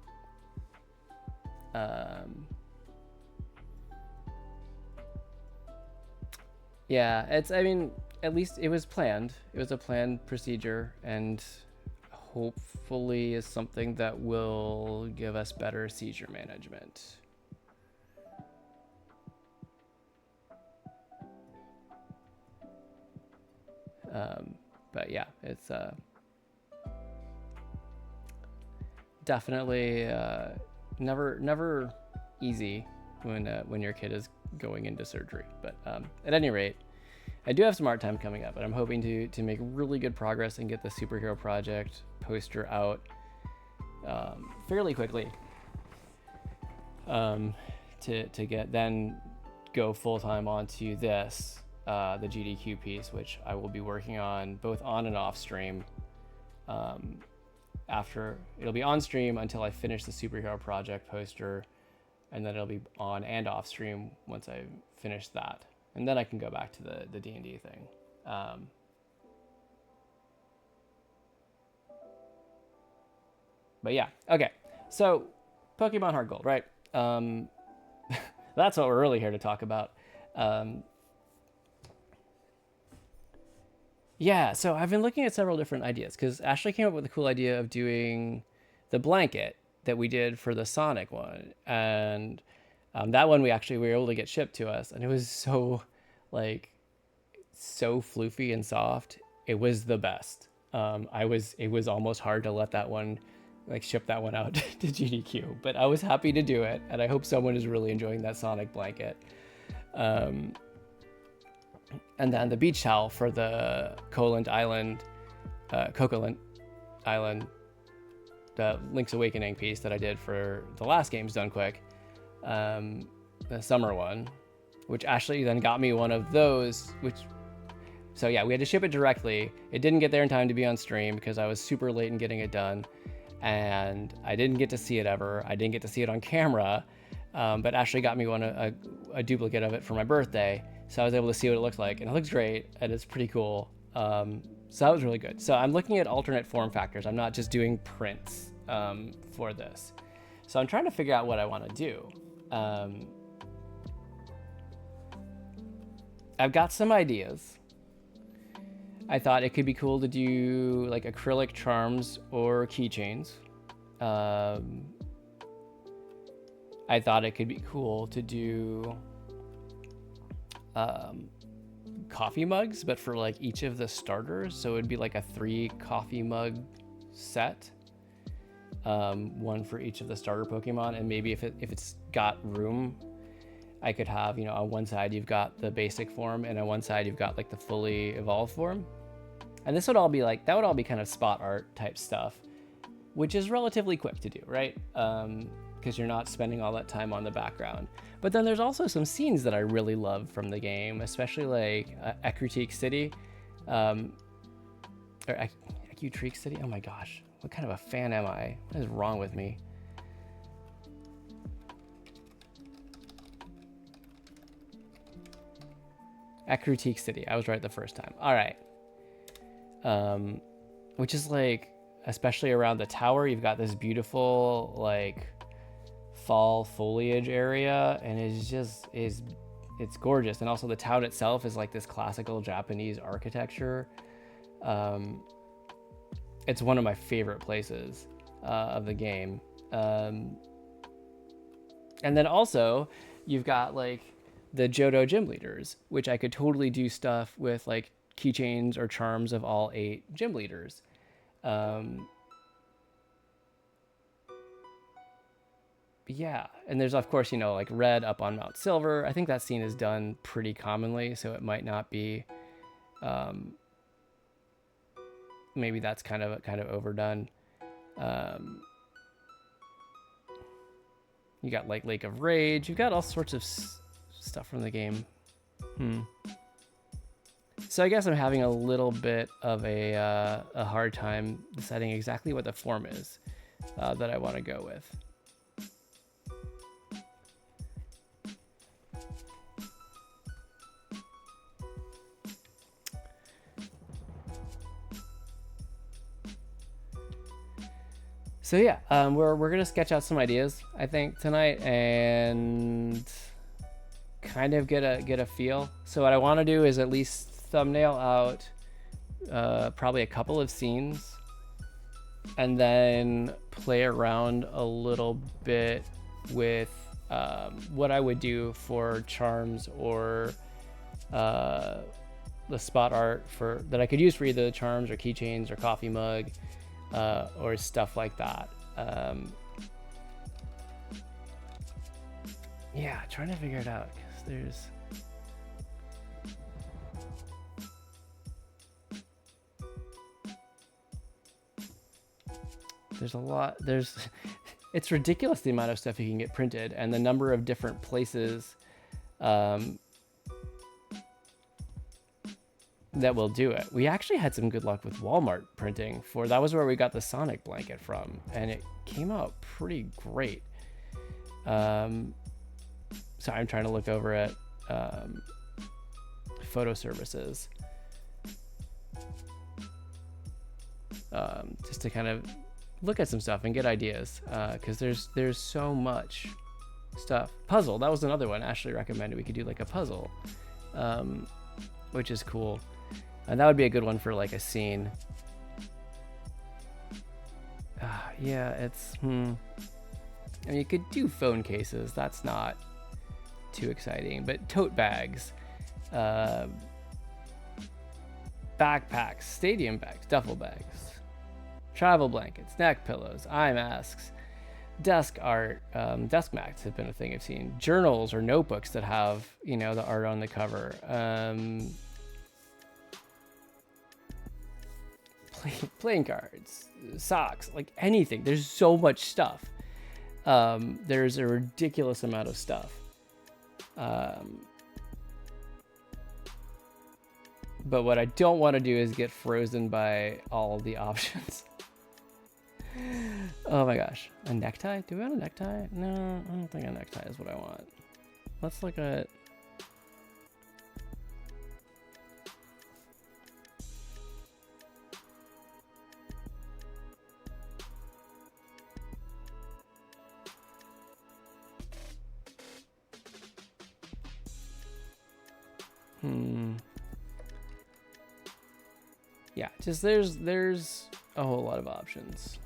Yeah, I mean, at least it was planned. It was a planned procedure, and hopefully is something that will give us better seizure management. But yeah, it's definitely never easy when your kid is going into surgery. But at any rate, I do have some art time coming up, and I'm hoping to make really good progress and get the Superhero Project poster out fairly quickly. To get then go full time onto this. The GDQ piece, which I will be working on both on and off stream. After it'll be on stream until I finish the Superhero Project poster, and then it'll be on and off stream once I finish that, and then I can go back to the D&D thing. But yeah, okay. So Pokemon Heart Gold, right? That's what we're really here to talk about. Yeah, so I've been looking at several different ideas because Ashley came up with the cool idea of doing the blanket that we did for the Sonic one, and that one we were able to get shipped to us, and it was so floofy and soft. It was the best. It was almost hard to let that one ship that one out to GDQ, but I was happy to do it, and I hope someone is really enjoying that Sonic blanket. And then the beach towel for the Coquelin Island, the Link's Awakening piece that I did for the last Games Done Quick, the summer one, which Ashley then got me one of those, so yeah, we had to ship it directly. It didn't get there in time to be on stream because I was super late in getting it done, and I didn't get to see it ever. I didn't get to see it on camera, but Ashley got me a duplicate of it for my birthday. So I was able to see what it looks like, and it looks great, and it's pretty cool. So that was really good. So I'm looking at alternate form factors. I'm not just doing prints for this. So I'm trying to figure out what I want to do. I've got some ideas. I thought it could be cool to do like acrylic charms or keychains. I thought it could be cool to do coffee mugs, but for like each of the starters. So it'd be like a 3 coffee mug set, one for each of the starter Pokemon. And maybe if it's got room, I could have, you know, on one side you've got the basic form, and on one side you've got like the fully evolved form. And this would all be like, that would all be kind of spot art type stuff, which is relatively quick to do, right? Because you're not spending all that time on the background. But then there's also some scenes that I really love from the game, especially like AGDQ City, or AGDQ City. Oh my gosh, what kind of a fan am I? What is wrong with me? AGDQ City. I was right the first time. All right. Which is like, especially around the tower, you've got this beautiful like fall foliage area, and it's gorgeous. And also the town itself is like this classical Japanese architecture. It's one of my favorite places of the game. And then also you've got like the Johto gym leaders, which I could totally do stuff with, like keychains or charms of all 8 gym leaders. Yeah, and there's of course, you know, like Red up on Mount Silver. I think that scene is done pretty commonly, so it might not be, maybe that's kind of overdone. You got like Lake of Rage. You've got all sorts of stuff from the game. So I guess I'm having a little bit of a hard time deciding exactly what the form is that I want to go with. So yeah, we're gonna sketch out some ideas, I think, tonight, and kind of get a feel. So what I want to do is at least thumbnail out probably a couple of scenes, and then play around a little bit with what I would do for charms or the spot art for that I could use for either the charms or keychains or coffee mug. Or stuff like that. Yeah, trying to figure it out, because there's a lot. It's ridiculous the amount of stuff you can get printed and the number of different places that will do it. We actually had some good luck with Walmart printing that was where we got the Sonic blanket from, and it came out pretty great. So I'm trying to look over at photo services just to kind of look at some stuff and get ideas, because there's so much stuff. Puzzle, that was another one Ashley recommended. We could do like a puzzle, which is cool. And that would be a good one for like a scene. Yeah, it's, I mean, you could do phone cases. That's not too exciting, but tote bags, backpacks, stadium bags, duffel bags, travel blankets, neck pillows, eye masks, desk art, desk mats have been a thing I've seen. Journals or notebooks that have, you know, the art on the cover. Playing cards, socks, like anything. There's so much stuff. There's a ridiculous amount of stuff. But what I don't want to do is get frozen by all the options. Oh my gosh. A necktie? Do we want a necktie? No, I don't think a necktie is what I want. Let's look at... Yeah, just there's a whole lot of options.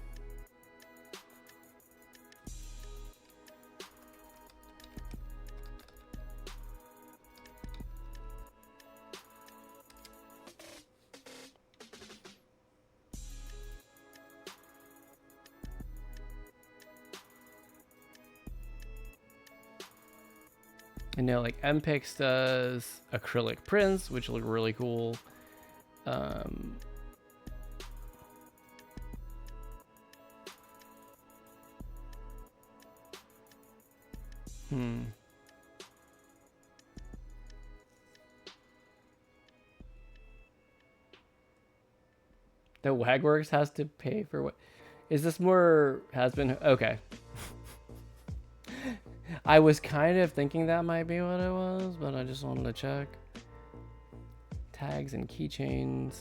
I know like MPix does acrylic prints, which look really cool. The Wagworks has to pay for what? Is this more has been? Okay. I was kind of thinking that might be what it was, but I just wanted to check. Tags and keychains.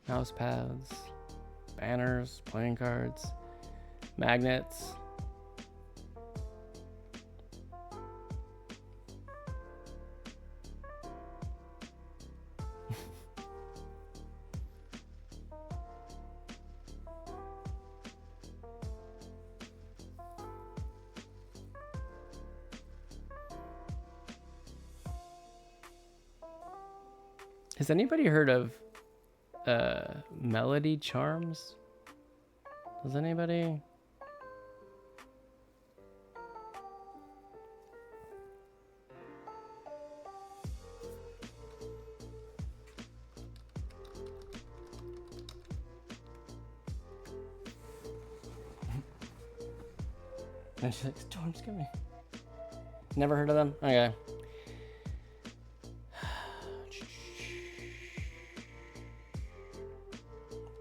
Mouse pads. Banners. Playing cards. Magnets. Has anybody heard of melody charms? Does anybody? And she's like, Storm's coming. Never heard of them? Okay.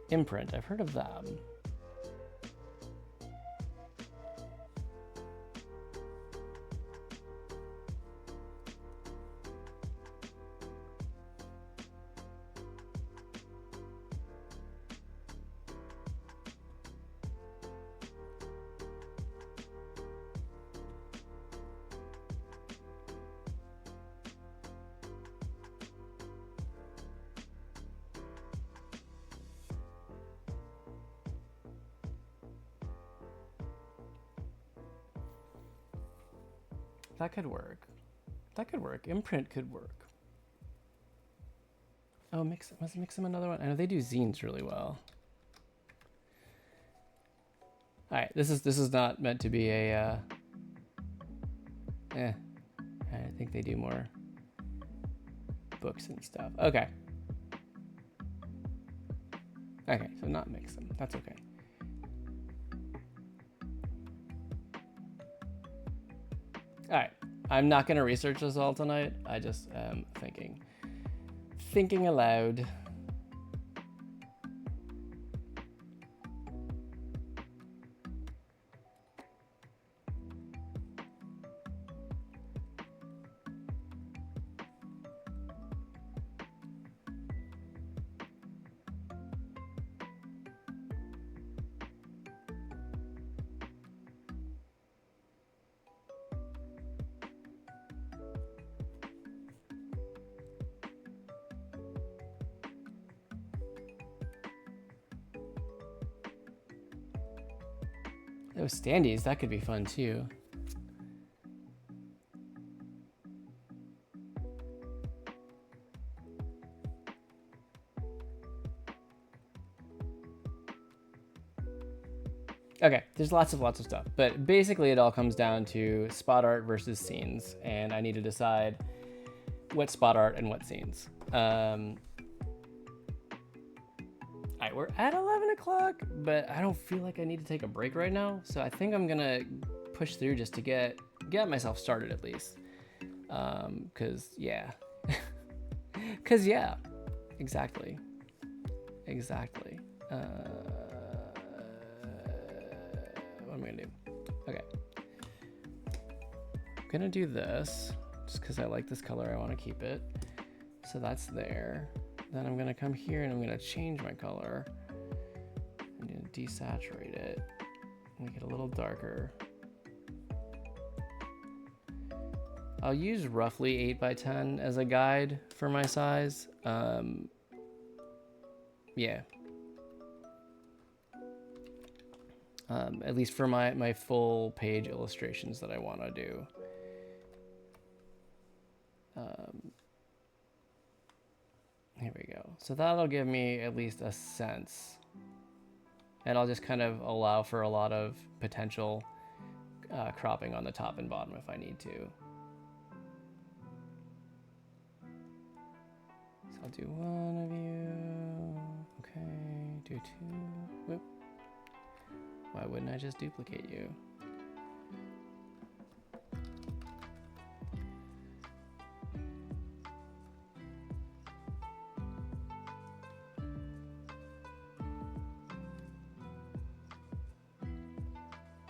Imprint, I've heard of them. That could work. That could work. Imprint could work. Oh, let's mix them another one. I know they do zines really well. All right, this is not meant to be a. I think they do more books and stuff. Okay. Okay, so not mix them. That's okay. All right, I'm not gonna research this all tonight. I just am thinking aloud. Those standees, that could be fun too. Okay, there's lots of stuff, but basically it all comes down to spot art versus scenes, and I need to decide what spot art and what scenes. All right, we're at 11 o'clock, but I don't feel like I need to take a break right now, so I think I'm gonna push through just to get myself started at least. Cause yeah, exactly. What am I gonna do? Okay. I'm gonna do this just because I like this color. I want to keep it. So that's there. Then I'm gonna come here and I'm gonna change my color. I'm gonna desaturate it, make it a little darker. I'll use roughly 8 by 10 as a guide for my size. Yeah. At least for my full page illustrations that I want to do. Here we go. So that'll give me at least a sense. And I'll just kind of allow for a lot of potential cropping on the top and bottom if I need to. So I'll do one of you. Okay, do two. Whoop. Why wouldn't I just duplicate you?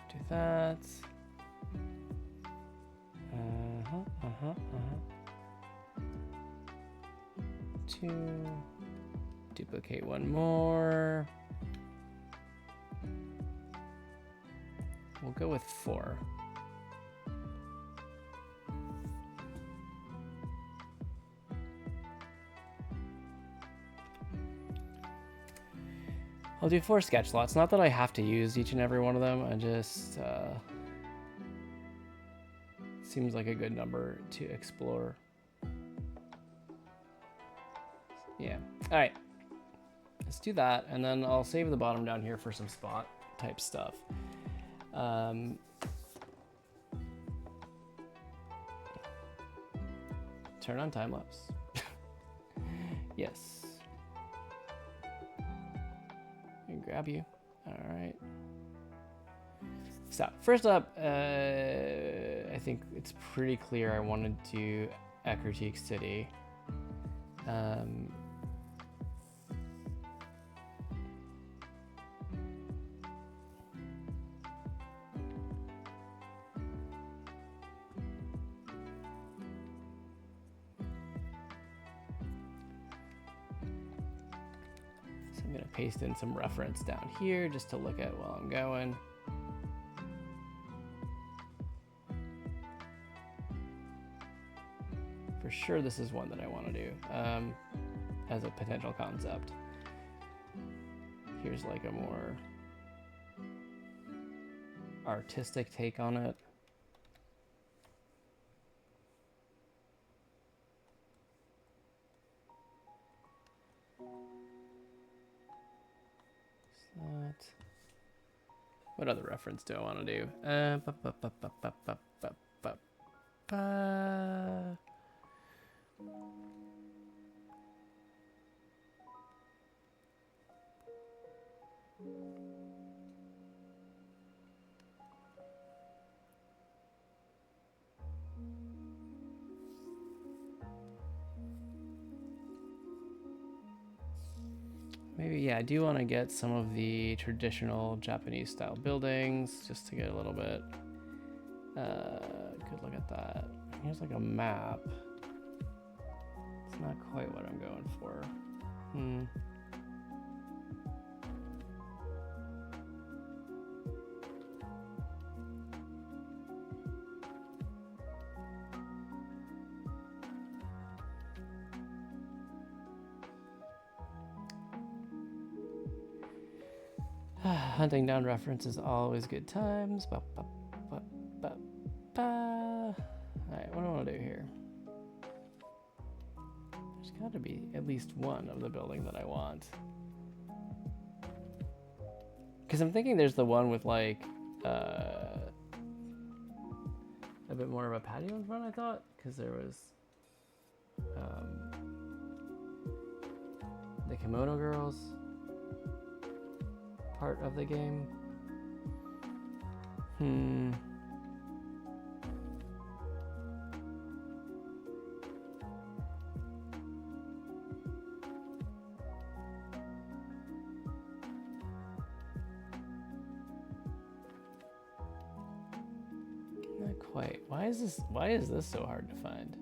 Do that. Two. Duplicate one more. We'll go with 4. I'll do 4 sketch slots. Not that I have to use each and every one of them. I just seems like a good number to explore. Yeah. All right. Let's do that, and then I'll save the bottom down here for some spot type stuff. Turn on time lapse. Yes. And grab you. All right. So first up, I think it's pretty clear I wanted to Ecruteak City. Paste in some reference down here just to look at while I'm going. For sure this is one that I want to do as a potential concept. Here's like a more artistic take on it. What other reference do I want to do? Maybe, yeah, I do want to get some of the traditional Japanese style buildings just to get a little bit good look at that. Here's like a map. It's not quite what I'm going for. Hunting down references always good times. Alright, what do I want to do here? There's got to be at least one of the building that I want. Because I'm thinking there's the one with like a bit more of a patio in front, I thought. Because there was the Kimono Girls part of the game. Not quite. Why is this so hard to find?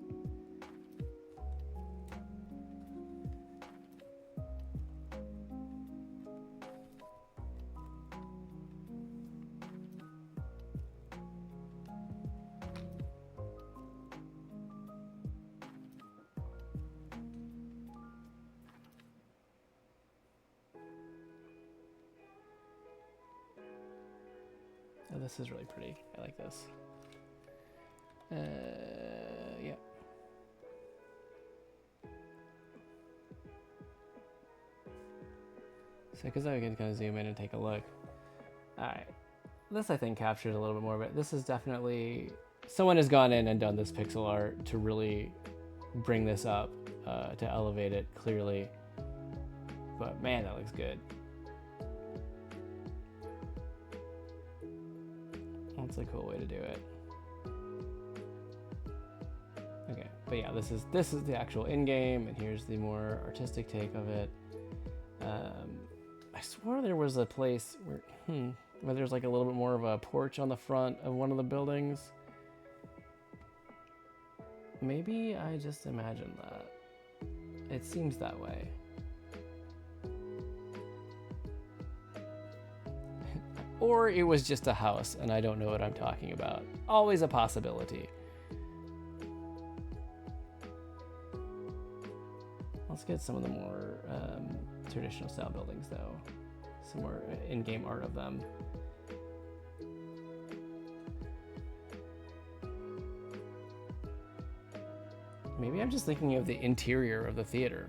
this is really pretty. I like this. Yeah. So because I can kind of zoom in and take a look. All right. This I think captures a little bit more of it. This is definitely, someone has gone in and done this pixel art to really bring this up, to elevate it clearly. But man, that looks good. That's a cool way to do it. Okay, but yeah, this is the actual in-game, and here's the more artistic take of it. I swore there was a place where there's like a little bit more of a porch on the front of one of the buildings. Maybe I just imagined that. It seems that way. Or it was just a house and I don't know what I'm talking about. Always a possibility. Let's get some of the more traditional style buildings though. Some more in-game art of them. Maybe I'm just thinking of the interior of the theater.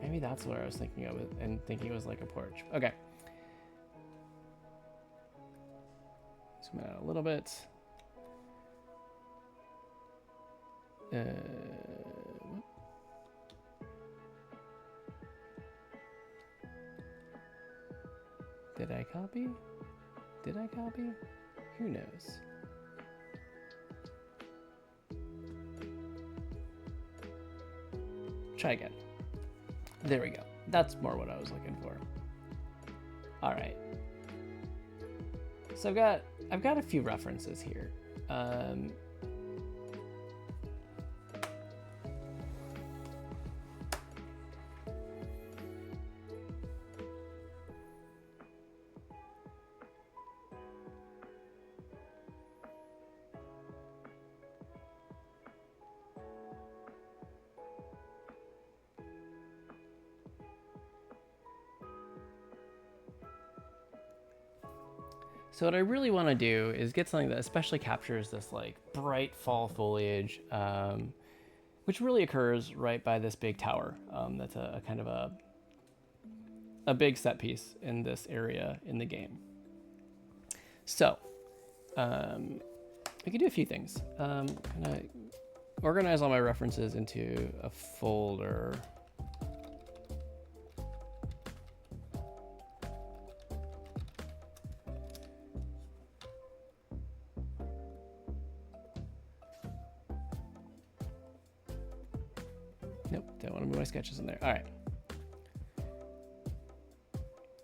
Maybe that's what I was thinking of, and thinking it was like a porch. Okay. Zoom out a little bit. Did I copy? Did I copy? Who knows? Try again. There we go. That's more what I was looking for. All right. So I've got a few references here. So what I really want to do is get something that especially captures this like bright fall foliage, which really occurs right by this big tower. That's a kind of a big set piece in this area in the game. So I could do a few things. I'm gonna organize all my references into a folder. Nope, don't want to move my sketches in there. All right.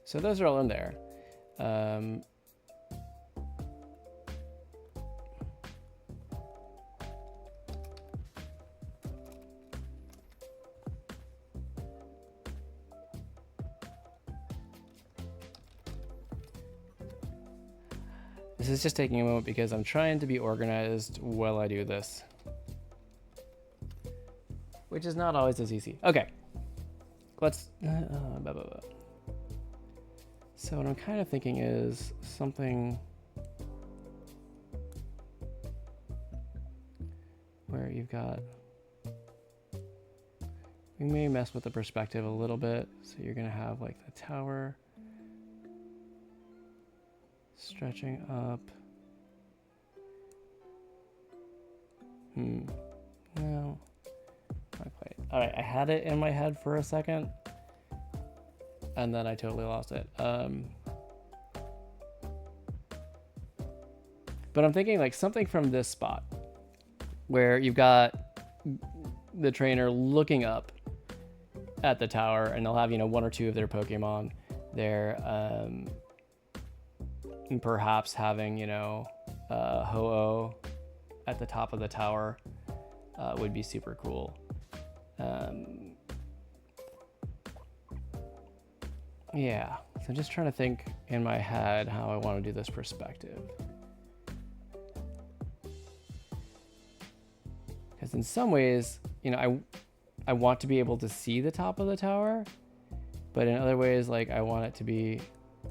So those are all in there. This is just taking a moment because I'm trying to be organized while I do this, which is not always as easy. Okay, let's, So what I'm kind of thinking is something where you've got, we may mess with the perspective a little bit. So you're gonna have like the tower stretching up. No, not quite. All right, I had it in my head for a second, and then I totally lost it. But I'm thinking like something from this spot where you've got the trainer looking up at the tower, and they'll have, you know, one or two of their Pokemon there, and perhaps having, you know, Ho-Oh at the top of the tower would be super cool. Yeah, so I'm just trying to think in my head how I want to do this perspective. Because in some ways, you know, I want to be able to see the top of the tower, but in other ways, like I want it to be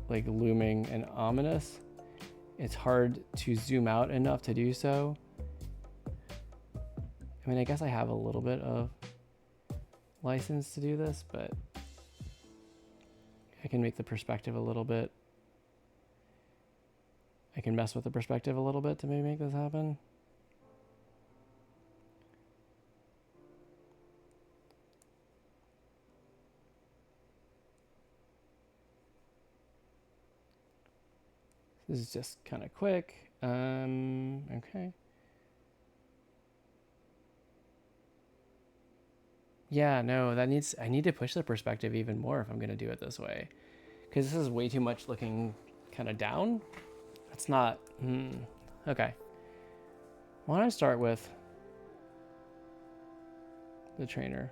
like looming and ominous. it's hard to zoom out enough to do so. I mean, I guess I have a little bit of license to do this, but I can make the perspective a little bit. I can mess with the perspective a little bit to maybe make this happen. This is just kind of quick. Okay. Yeah, no, I need to push the perspective even more if I'm going to do it this way. Because this is way too much looking kind of down. That's not, okay. Why don't I start with the trainer?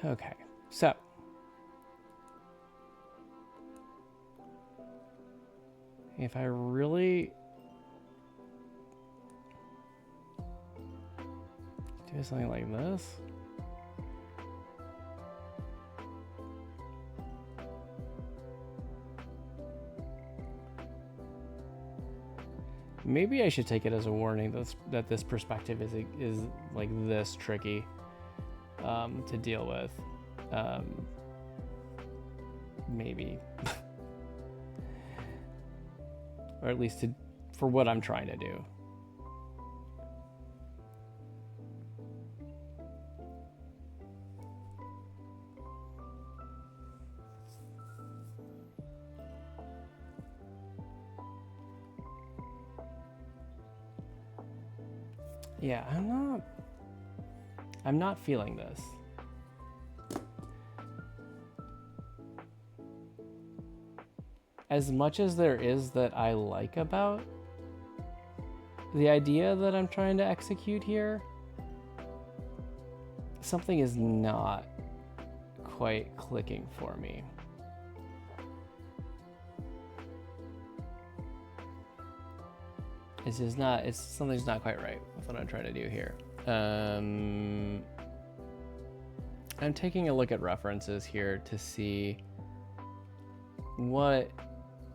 Okay, so if I really do something like this, maybe I should take it as a warning that this perspective is like this tricky to deal with. Maybe. Or at least for what I'm trying to do. Yeah, I'm not feeling this. As much as there is that I like about the idea that I'm trying to execute here, something is not quite clicking for me. It's just not, something's not quite right with what I'm trying to do here. I'm taking a look at references here to see what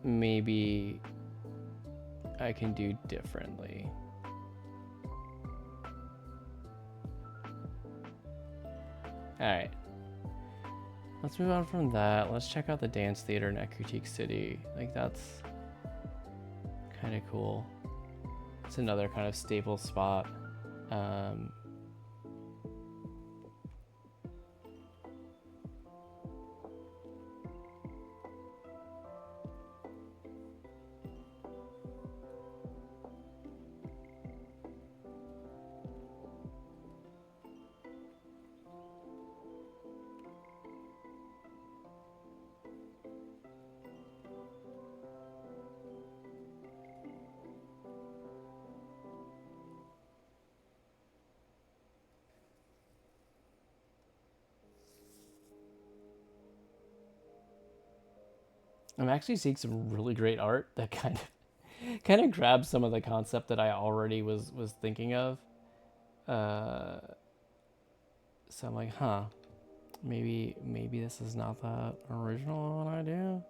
maybe I can do differently. All right, let's move on from that. Let's check out the dance theater in Critique City. Like, that's kind of cool. It's another kind of staple spot. I'm actually seeing some really great art that kind of grabs some of the concept that I already was thinking of. So I'm like, huh, maybe this is not that original of an idea.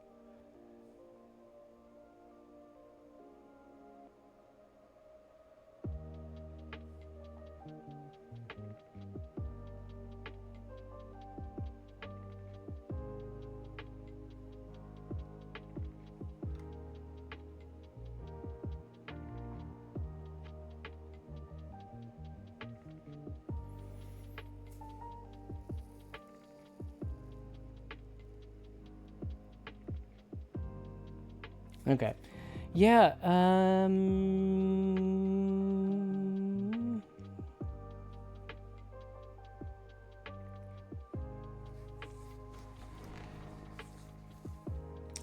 Okay. Yeah. All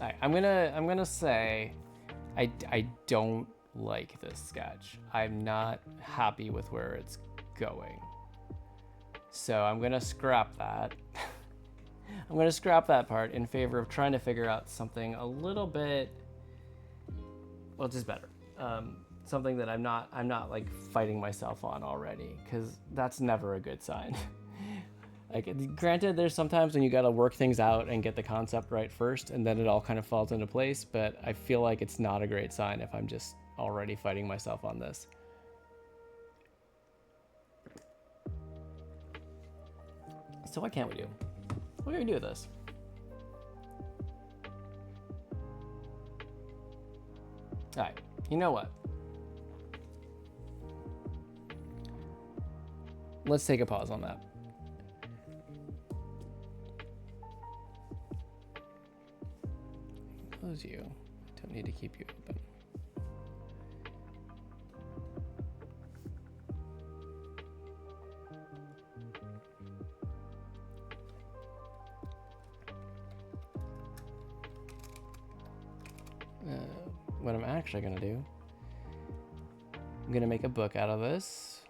right, I'm gonna say I don't like this sketch. I'm not happy with where it's going. So I'm gonna scrap that. I'm gonna scrap that part in favor of trying to figure out something a little bit, well, just better. Something that I'm not like fighting myself on already, because that's never a good sign. Like, granted, there's sometimes when you gotta work things out and get the concept right first, and then it all kind of falls into place, but I feel like it's not a great sign if I'm just already fighting myself on this. So what can't we do? What can we do with this? All right, you know what? Let's take a pause on that. Close you. Don't need to keep you open. What I'm actually gonna do, I'm gonna make a book out of this.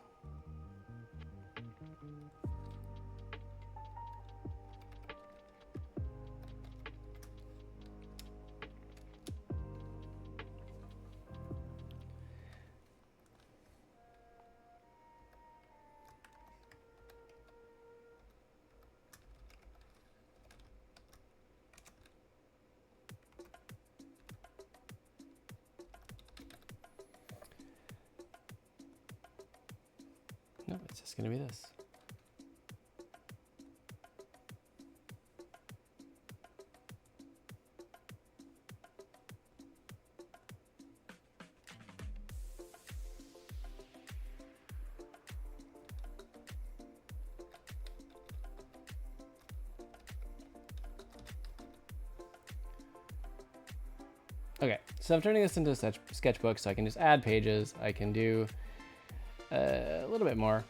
No, it's just gonna be this. Okay, so I'm turning this into a sketchbook, so I can just add pages. I can do a little bit more.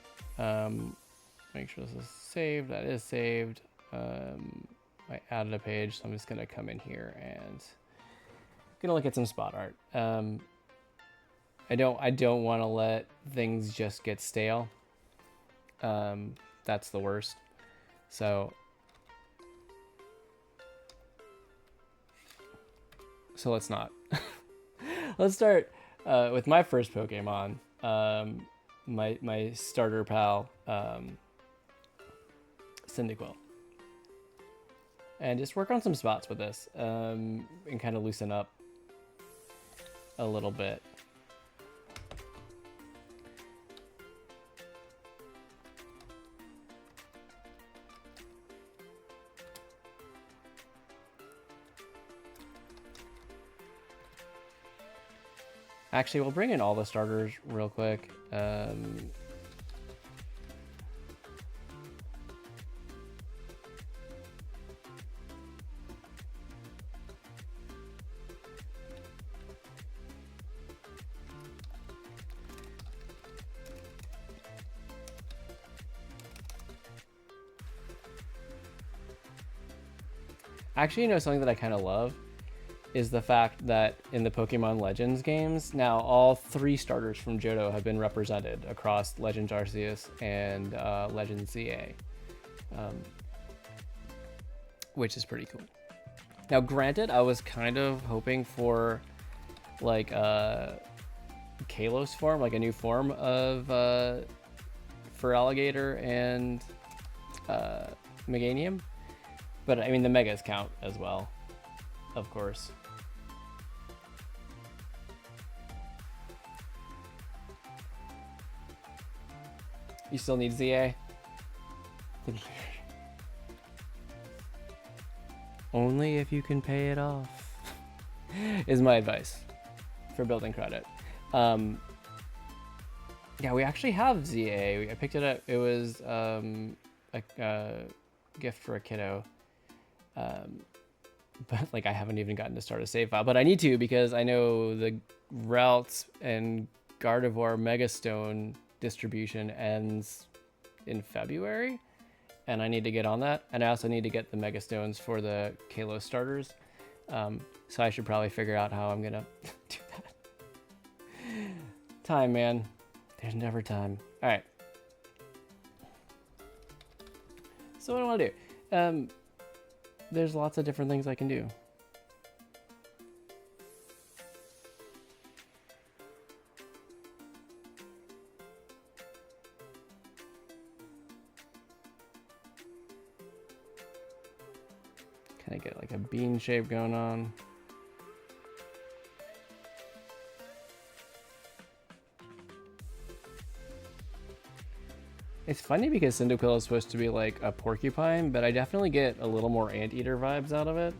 Make sure this is saved. That is saved. I added a page, so I'm just gonna come in here and gonna look at some spot art. I don't want to let things just get stale. That's the worst. So let's not. Let's start with my first Pokemon. My starter pal, Cyndaquil. And just work on some spots with this, and kind of loosen up a little bit. Actually, we'll bring in all the starters real quick. Actually, you know, something that I kind of love is the fact that in the Pokemon Legends games, now all 3 starters from Johto have been represented across Legends Arceus and Legends ZA, which is pretty cool. Now, granted, I was kind of hoping for like a Kalos form, like a new form of for Alligator and Meganium, but I mean the Megas count as well, of course. You still need ZA? Only if you can pay it off, is my advice for building credit. Yeah, we actually have ZA. I picked it up. It was a gift for a kiddo. but like I haven't even gotten to start a save file, but I need to because I know the Routes and Gardevoir Megastone distribution ends in February, and I need to get on that. And I also need to get the Megastones for the Kalos starters. So I should probably figure out how I'm gonna do that. Time, man. There's never time. All right. So what do I want to do? There's lots of different things I can do. Can I get like a bean shape going on? It's funny because Cyndaquil is supposed to be like a porcupine, but I definitely get a little more anteater vibes out of it.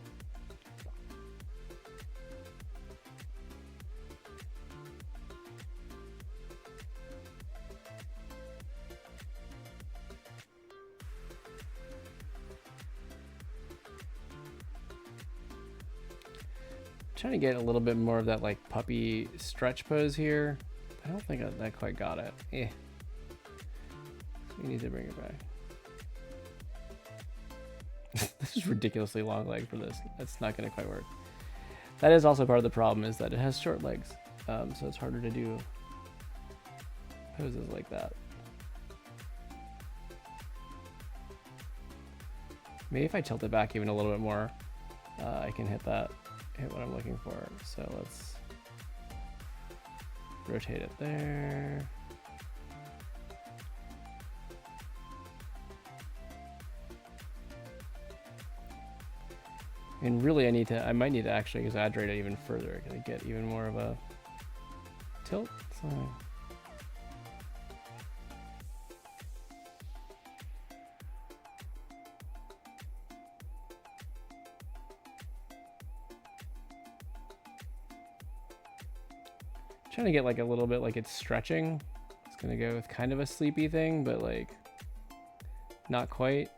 Trying to get a little bit more of that like puppy stretch pose here. I don't think I quite got it. Eh. We need to bring it back. This is ridiculously long leg for this. That's not going to quite work. That is also part of the problem, is that it has short legs. So it's harder to do poses like that. Maybe if I tilt it back even a little bit more, I can hit what I'm looking for. So let's rotate it there. And really I might need to actually exaggerate it even further. I get even more of a tilt. So trying to get like a little bit like it's stretching. It's gonna go with kind of a sleepy thing, but like not quite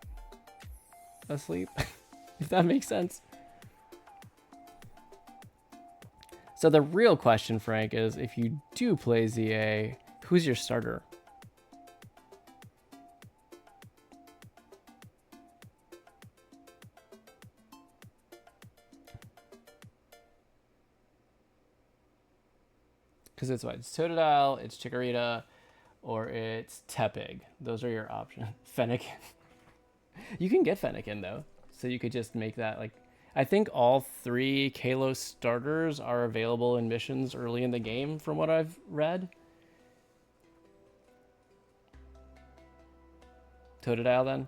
asleep, if that makes sense. So the real question, Frank, is if you do play ZA, who's your starter? Because it's what? It's Totodile, it's Chikorita, or it's Tepig. Those are your options. Fennekin. You can get Fennekin, though. So you could just make that like... I think all 3 Kalos starters are available in missions early in the game, from what I've read. Totodile, then.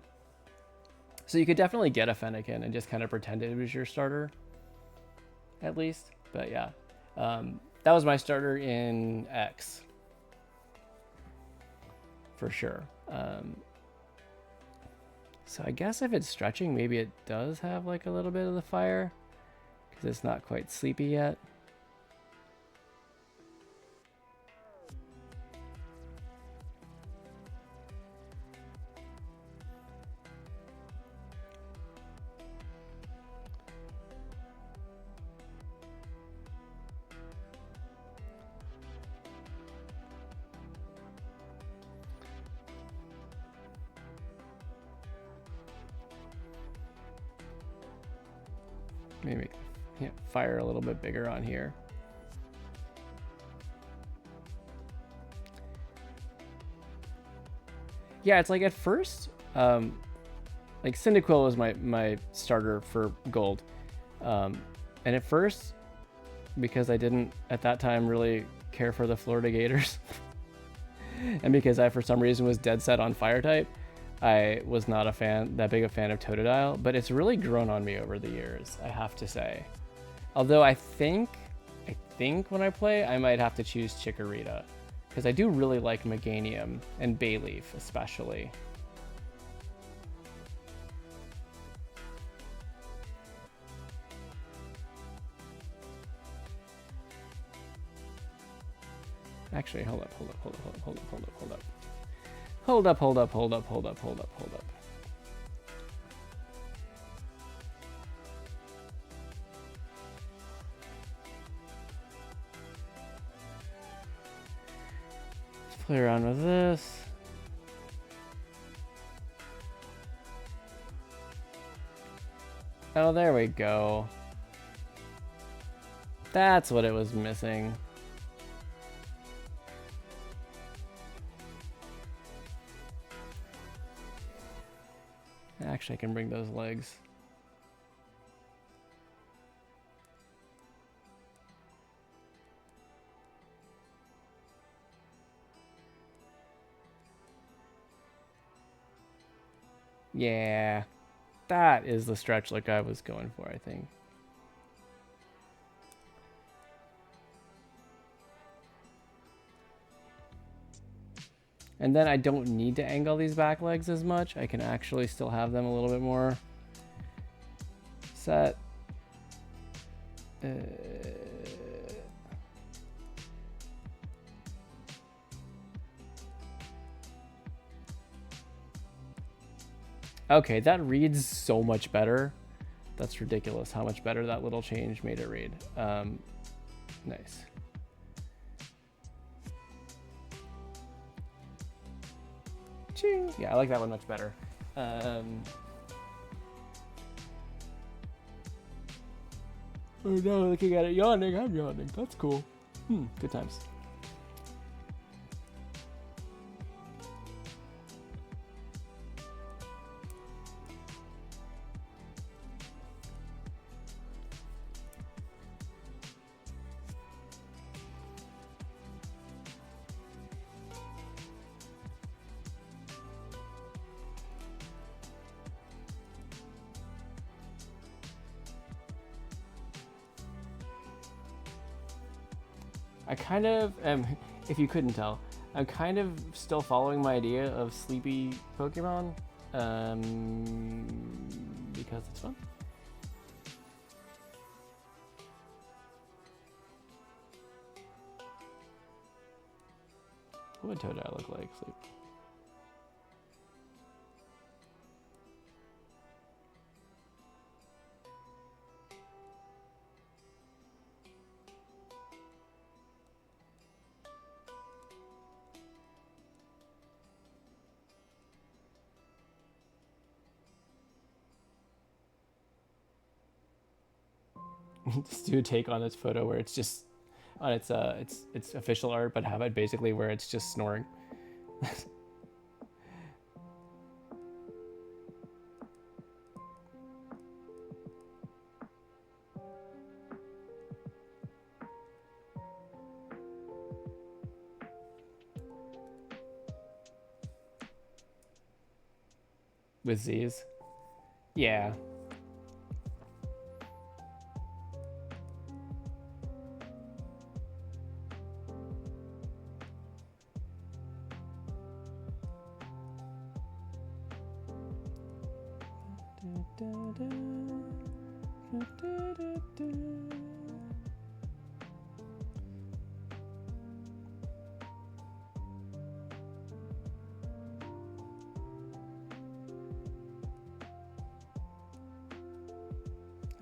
So you could definitely get a Fennekin and just kind of pretend it was your starter, at least. But yeah, that was my starter in X, for sure. So I guess if it's stretching, maybe it does have like a little bit of the fire, because it's not quite sleepy yet. Maybe fire a little bit bigger on here. Yeah, it's like at first, like Cyndaquil was my starter for gold. And at first, because I didn't at that time really care for the Florida Gators, and because I for some reason was dead set on fire type, I was not that big a fan of Totodile, but it's really grown on me over the years, I have to say. Although I think when I play, I might have to choose Chikorita, because I do really like Meganium and Bayleaf especially. Actually, hold up. Hold up. play around with this. Oh, there we go. That's what it was missing. Actually, I can bring those legs. Yeah, that is the stretch look I was going for, I think. And then I don't need to angle these back legs as much. I can actually still have them a little bit more set. Okay, that reads so much better. That's ridiculous how much better that little change made it read. Nice. Ching. Yeah, I like that one much better. Oh no, looking at it yawning, I'm yawning. That's cool. Good times. I kind of am, if you couldn't tell, I'm kind of still following my idea of sleepy Pokemon, because it's fun. What would Totodile look like, sleep? Just do a take on this photo where it's just on its official art, but have it basically where it's just snoring. With Z's. Yeah.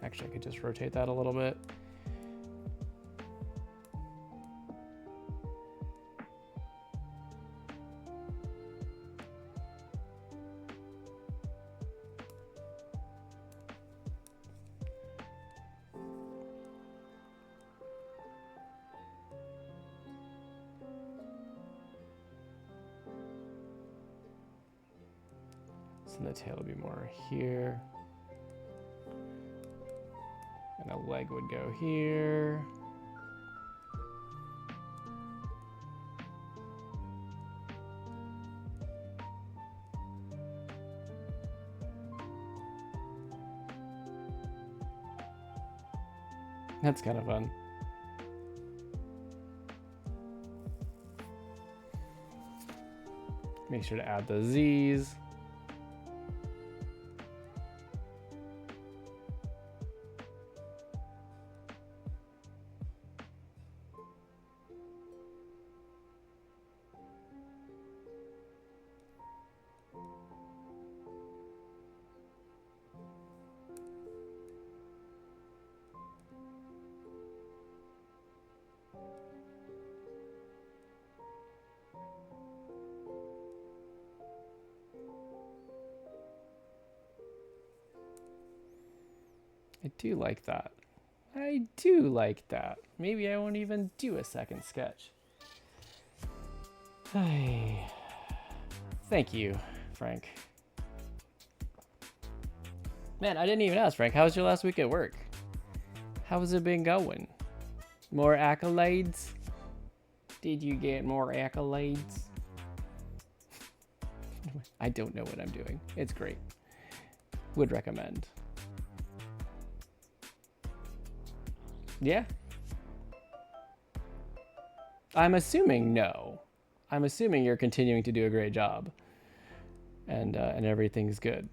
Actually, I could just rotate that a little bit. So the tail will be more here. And a leg would go here. That's kind of fun. Make sure to add the Z's. I do like that. I do like that. Maybe I won't even do a second sketch. Thank you, Frank. Man, I didn't even ask, Frank. How was your last week at work? How has it been going? More accolades? Did you get more accolades? I don't know what I'm doing. It's great. Would recommend. Yeah. I'm assuming no. I'm assuming you're continuing to do a great job. And everything's good.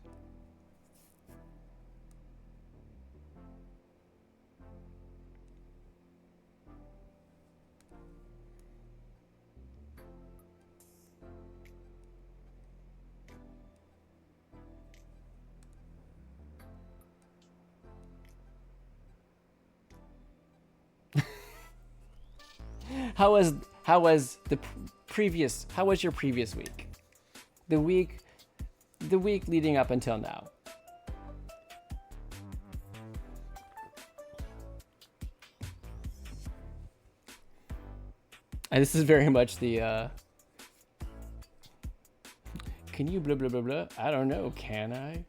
How was your previous week? The week leading up until now. And this is very much the can you blah blah blah blah? I don't know, can I?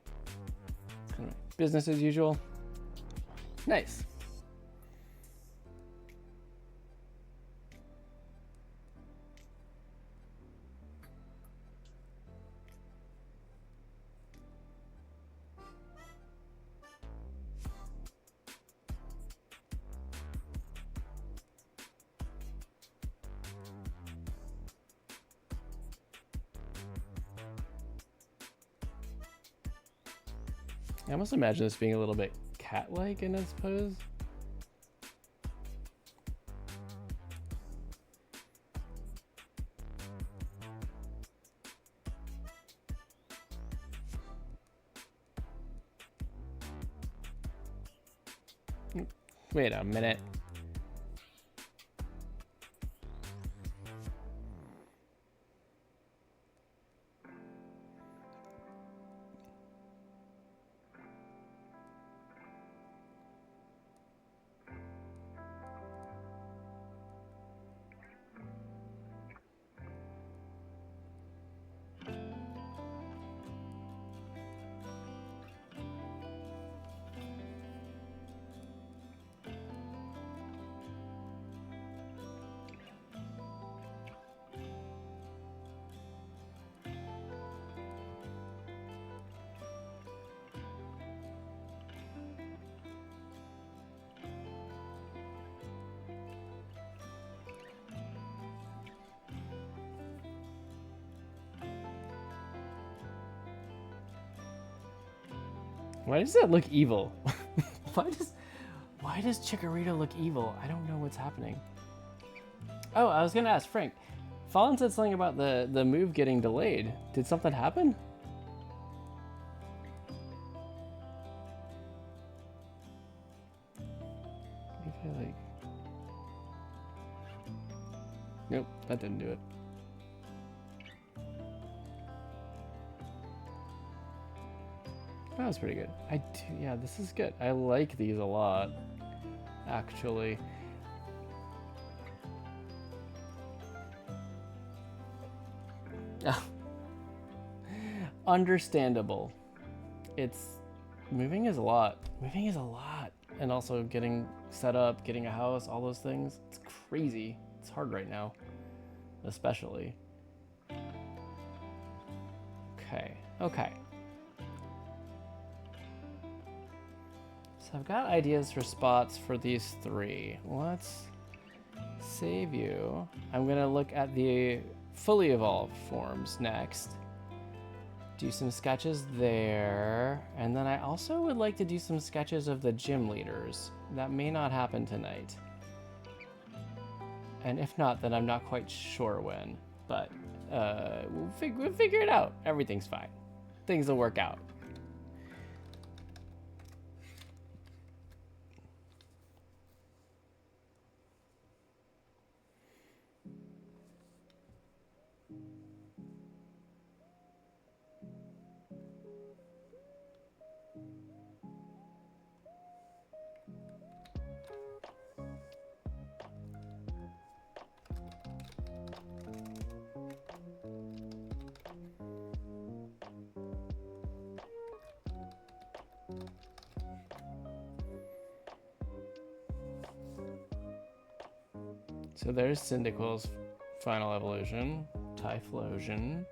Business as usual. Nice. I almost imagine this being a little bit cat-like in its pose. Wait a minute. Why does that look evil? Why does Chikorita look evil? I don't know what's happening. Oh, I was gonna ask Frank. Fallen said something about the move getting delayed. Did something happen? Maybe nope, that didn't do it. That was pretty good. Yeah, this is good. I like these a lot, actually. Understandable. Moving is a lot. Moving is a lot. And also getting set up, getting a house, all those things. It's crazy. It's hard right now, especially. Okay. So I've got ideas for spots for these three. Let's save you. I'm gonna look at the fully evolved forms next. Do some sketches there. And then I also would like to do some sketches of the gym leaders. That may not happen tonight. And if not, then I'm not quite sure when. But we'll figure it out. Everything's fine. Things will work out. So there's Cyndaquil's final evolution, Typhlosion.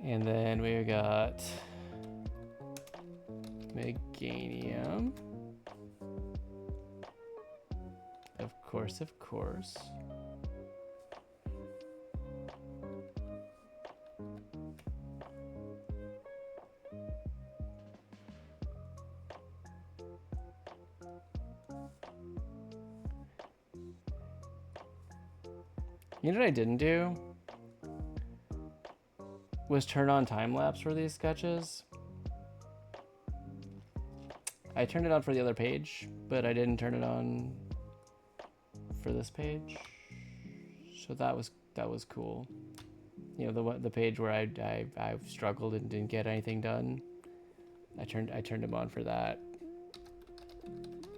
And then we got Meganium. Of course, of course. You know what I didn't do? Was turn on time lapse for these sketches. I turned it on for the other page, but I didn't turn it on for this page. So that was cool. You know, the page where I struggled and didn't get anything done. I turned them on for that.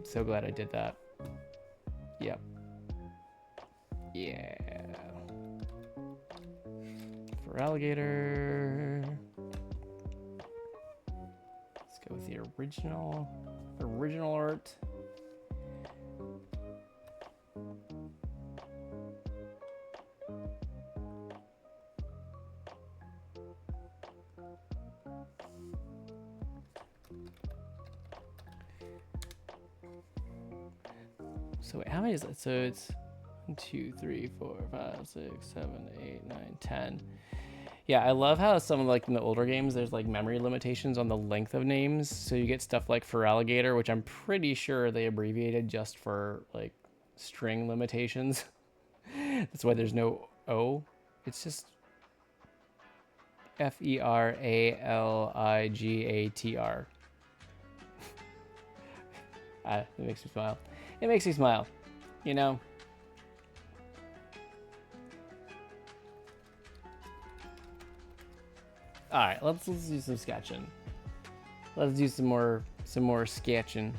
So glad I did that. Yep. Yeah. For alligator. Let's go with the original art. So how many is that? So it's 1, 2, 3, 4, 5, 6, 7, 8, 9, 10. Yeah, I love how some of like in the older games, there's like memory limitations on the length of names. So you get stuff like for alligator, which I'm pretty sure they abbreviated just for like string limitations. That's why there's no O. It's just Feraligatr. It makes me smile. It makes me smile, you know? All right, let's do some sketching. Let's do some more sketching.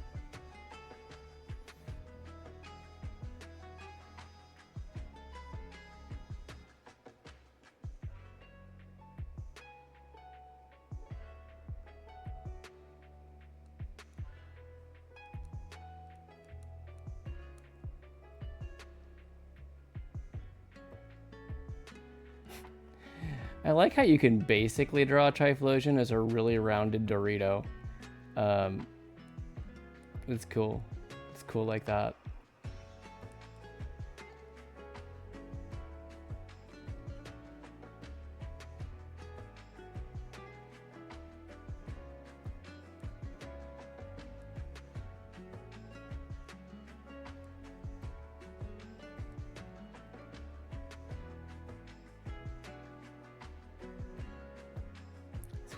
I like how you can basically draw a Typhlosion as a really rounded Dorito. It's cool. It's cool like that.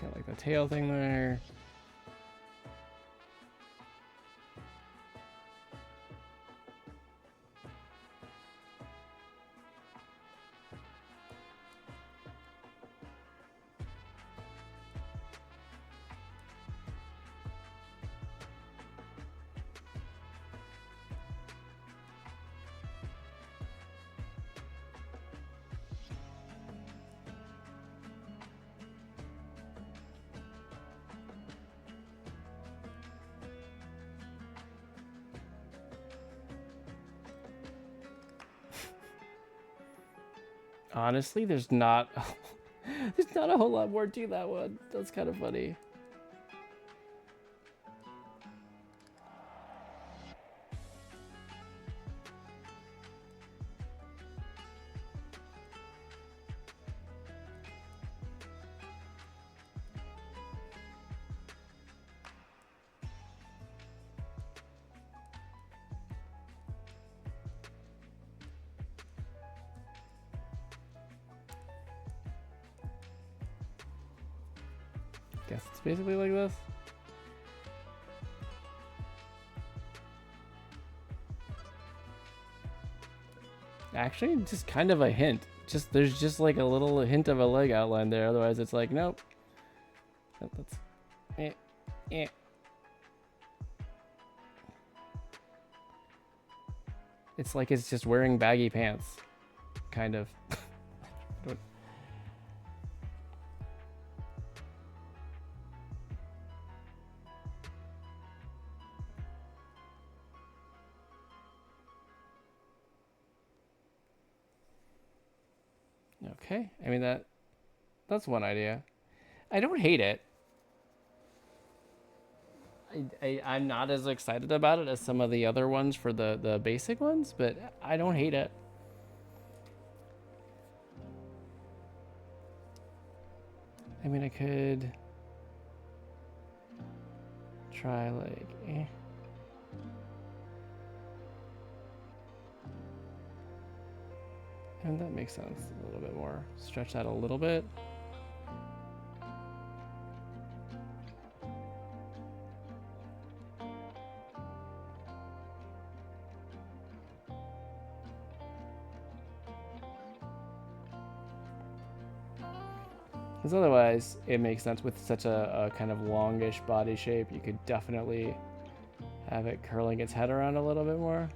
Got like the tail thing there. Honestly, there's not a whole lot more to that one. That's kind of funny. Guess it's basically like this. Actually, just kind of a hint. There's just like a little hint of a leg outline there. Otherwise, it's like nope. That's eh. It's like it's just wearing baggy pants, kind of. Okay, I mean that's one idea. I don't hate it. I'm not as excited about it as some of the other ones for the basic ones, but I don't hate it. I mean, I could try like, and that makes sense a little bit more. Stretch that a little bit. Because otherwise, it makes sense with such a kind of longish body shape. You could definitely have it curling its head around a little bit more.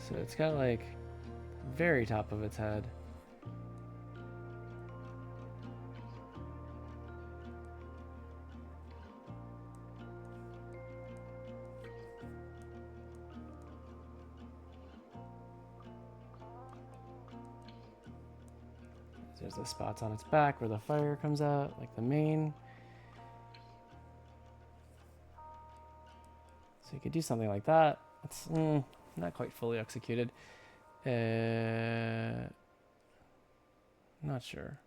So it's got like very top of its head. There's the spots on its back where the fire comes out, like the mane. So you could do something like that. It's not quite fully executed. Not sure.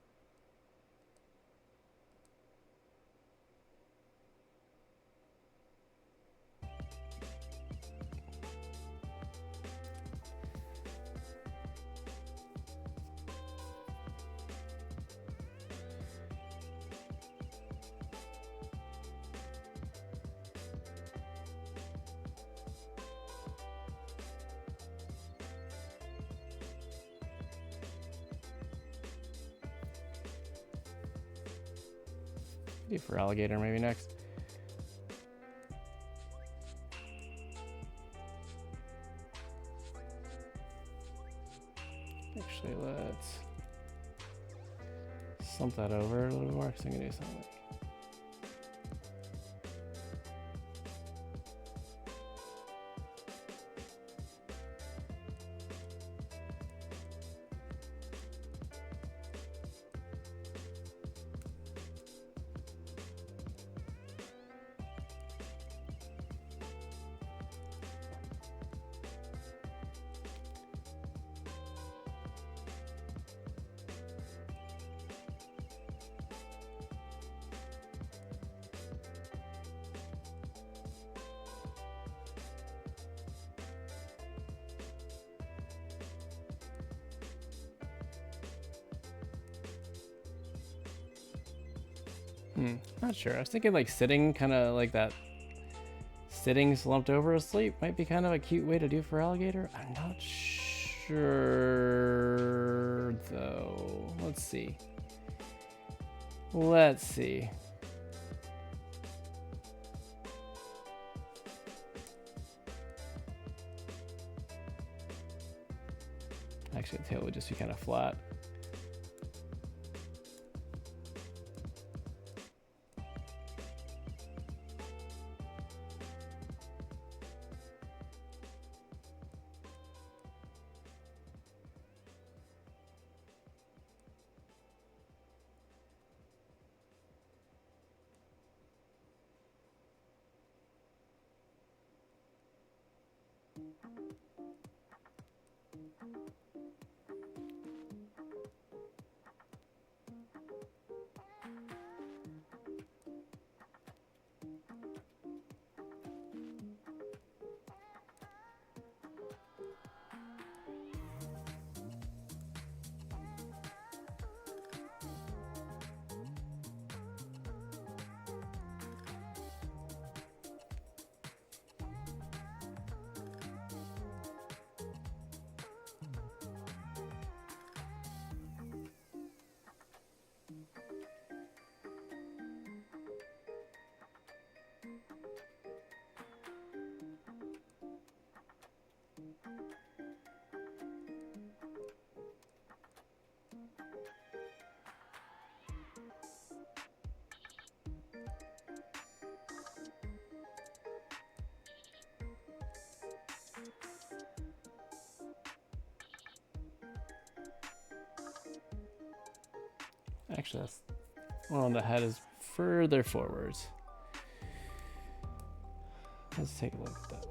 Do for alligator maybe next. Actually, let's slump that over a little bit more because I'm gonna do something. Not sure. I was thinking like sitting, kind of like that. Sitting slumped over asleep might be kind of a cute way to do for alligator. I'm not sure though. Let's see. Let's see. Actually, the tail would just be kind of flat. Actually, that's well, the head is further forwards. Let's take a look at that.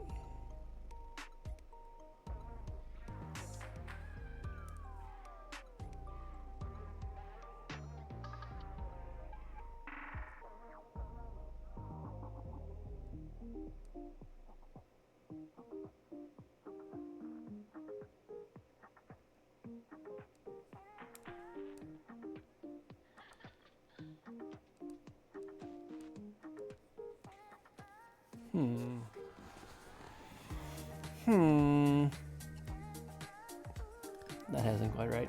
That head isn't quite right.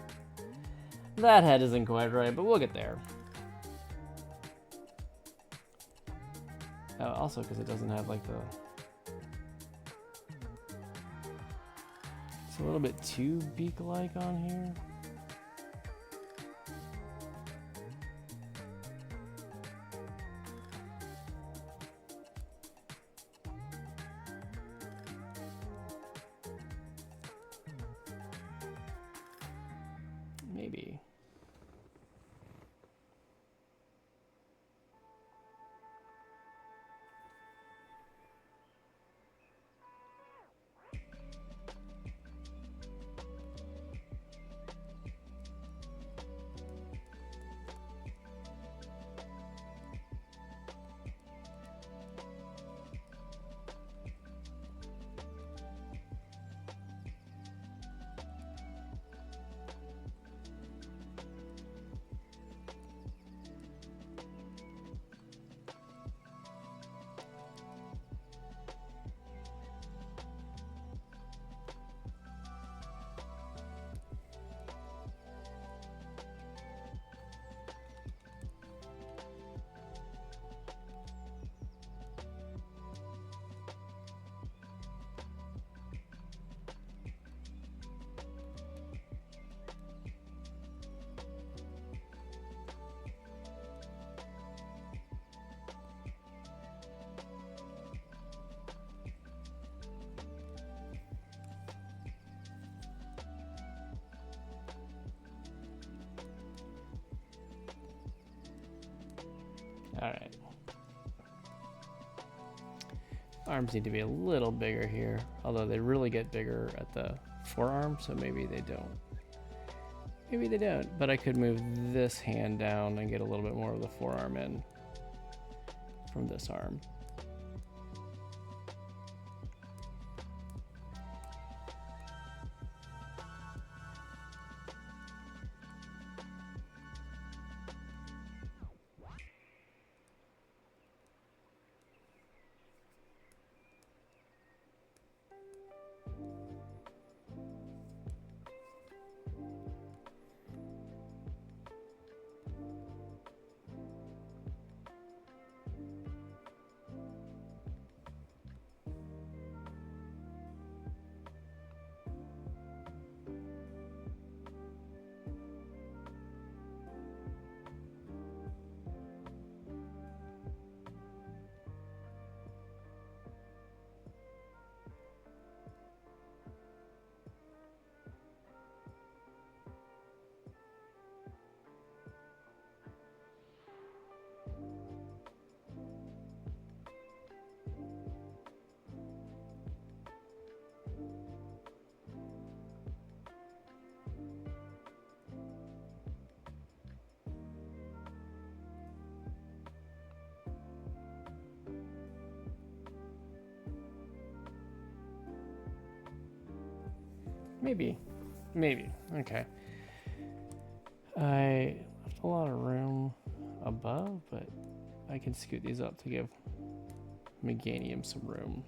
That head isn't quite right, but we'll get there. Also, because it doesn't have like the... It's a little bit too beak-like on here. Maybe. All right. Arms need to be a little bigger here, although they really get bigger at the forearm, so maybe they don't. Maybe they don't, but I could move this hand down and get a little bit more of the forearm in from this arm. Maybe. Okay. I left a lot of room above, but I can scoot these up to give Meganium some room.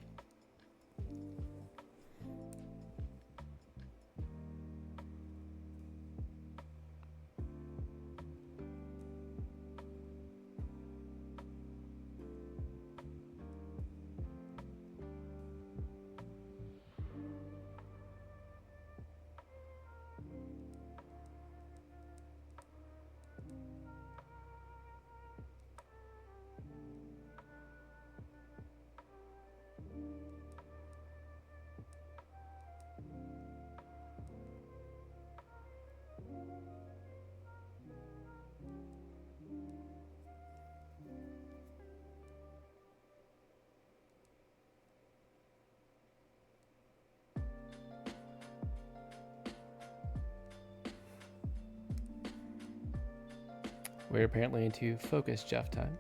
We're apparently into focus Jeff time.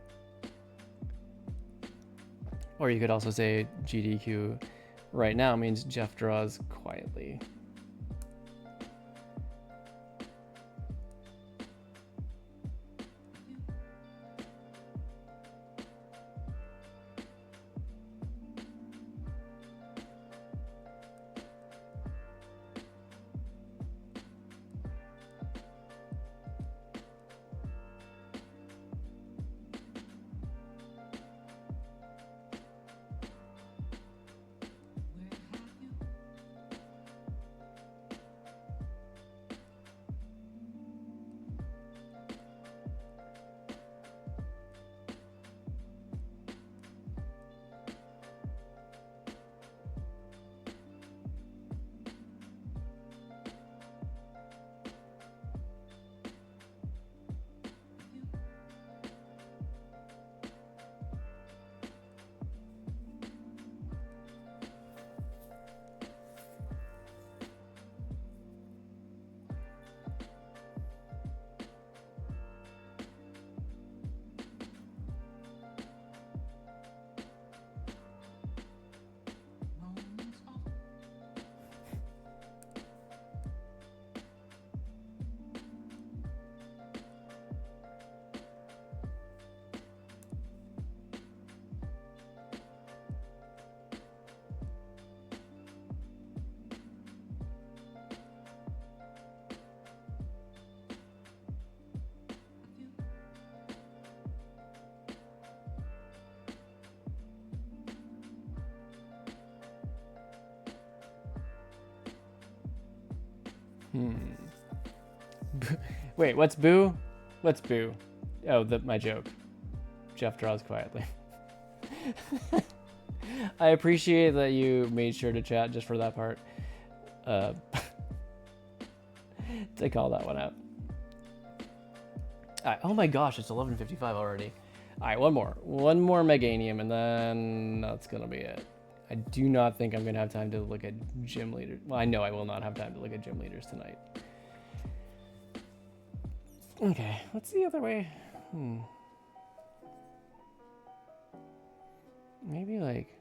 Or you could also say GDQ right now means Jeff draws quietly. Wait, what's boo? What's boo? Oh, my joke. Jeff draws quietly. I appreciate that you made sure to chat just for that part. To call that one out. Alright, oh my gosh, it's 11:55 already. Alright, one more Meganium, and then that's gonna be it. I do not think I'm gonna have time to look at gym leaders. Well, I know I will not have time to look at gym leaders tonight. Okay, what's the other way? Maybe like...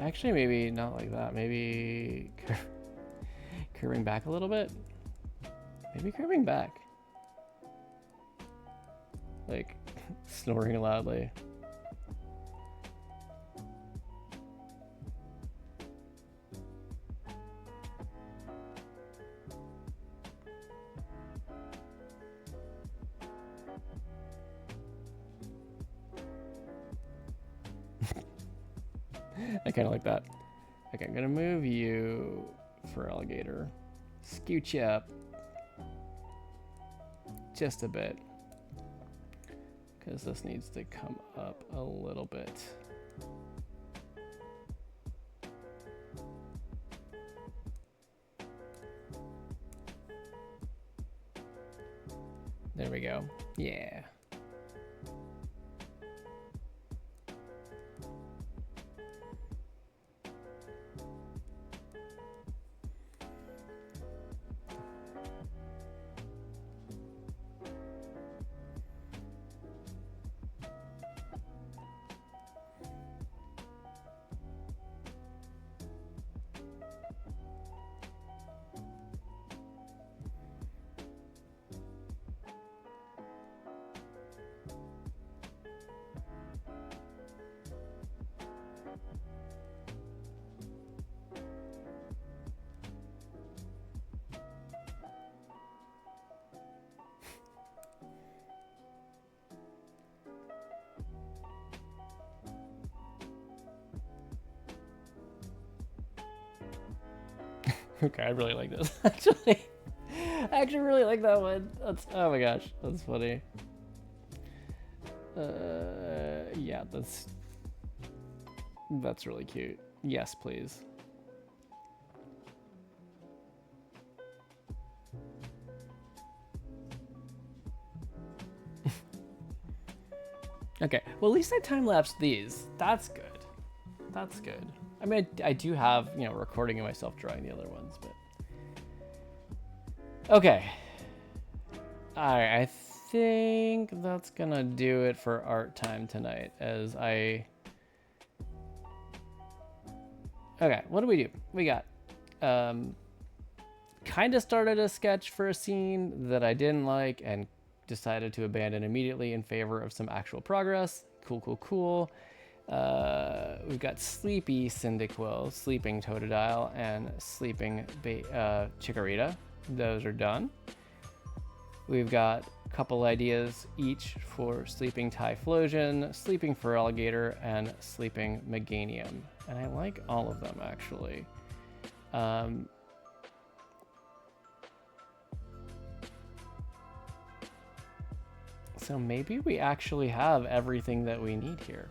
Actually, maybe not like that. Maybe curving back a little bit. Maybe curving back. Like snoring loudly. I kind of like that. Okay, I'm gonna move you for alligator. Scooch you up just a bit, because this needs to come up a little bit. There we go. Yeah. Okay, I really like this. Actually, I actually really like that one. That's, oh my gosh, that's funny. Yeah, that's really cute. Yes, please. Okay, well, at least I time-lapsed these. That's good. That's good. I mean, I do have, you know, recording of myself drawing the other ones, but... Okay. Alright, I think that's gonna do it for art time tonight, as I... Okay, what do? We got, kind of started a sketch for a scene that I didn't like and decided to abandon immediately in favor of some actual progress. Cool, cool, cool. We've got Sleepy Cyndaquil, Sleeping Totodile, and Sleeping Chikorita. Those are done. We've got a couple ideas each for Sleeping Typhlosion, Sleeping Feraligatr, and Sleeping Meganium. And I like all of them, actually. So maybe we actually have everything that we need here.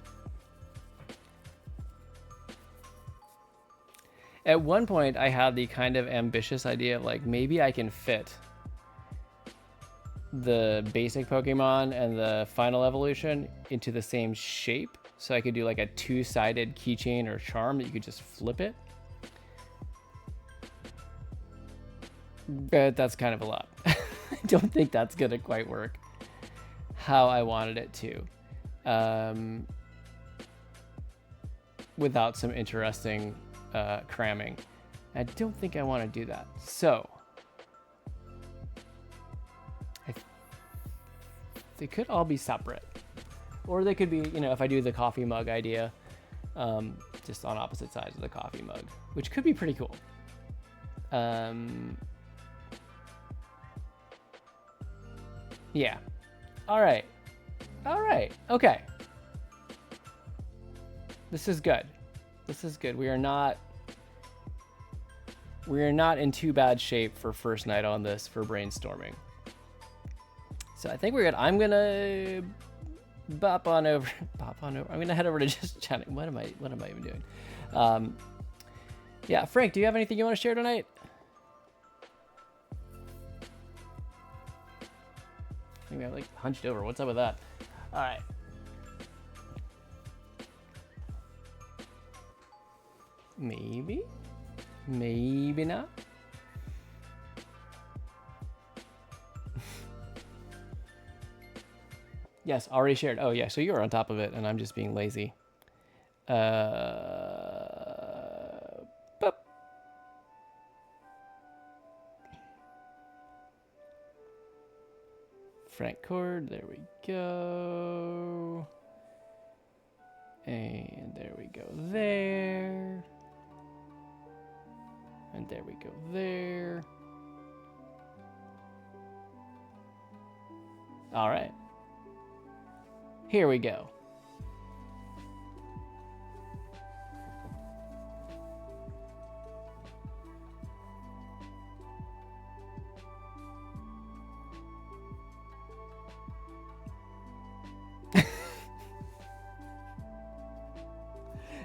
At one point, I had the kind of ambitious idea of like, maybe I can fit the basic Pokemon and the final evolution into the same shape. So I could do like a two-sided keychain or charm that you could just flip it. But that's kind of a lot. I don't think that's gonna quite work how I wanted it to. Without some interesting cramming. I don't think I want to do that. So they could all be separate. Or they could be, you know, if I do the coffee mug idea, just on opposite sides of the coffee mug, which could be pretty cool. Yeah. All right. All right. Okay. This is good. This is good. We are not in too bad shape for first night on this for brainstorming. So I think we're good. I'm gonna bop on over. I'm gonna head over to just chatting. What am I even doing? Yeah, Frank, do you have anything you want to share tonight? I think I like hunched over. What's up with that? All right. Maybe, maybe not. Yes, already shared. Oh yeah, so you're on top of it, and I'm just being lazy. Frank Cord, there we go. And there we go there. And there we go there. All right. Here we go.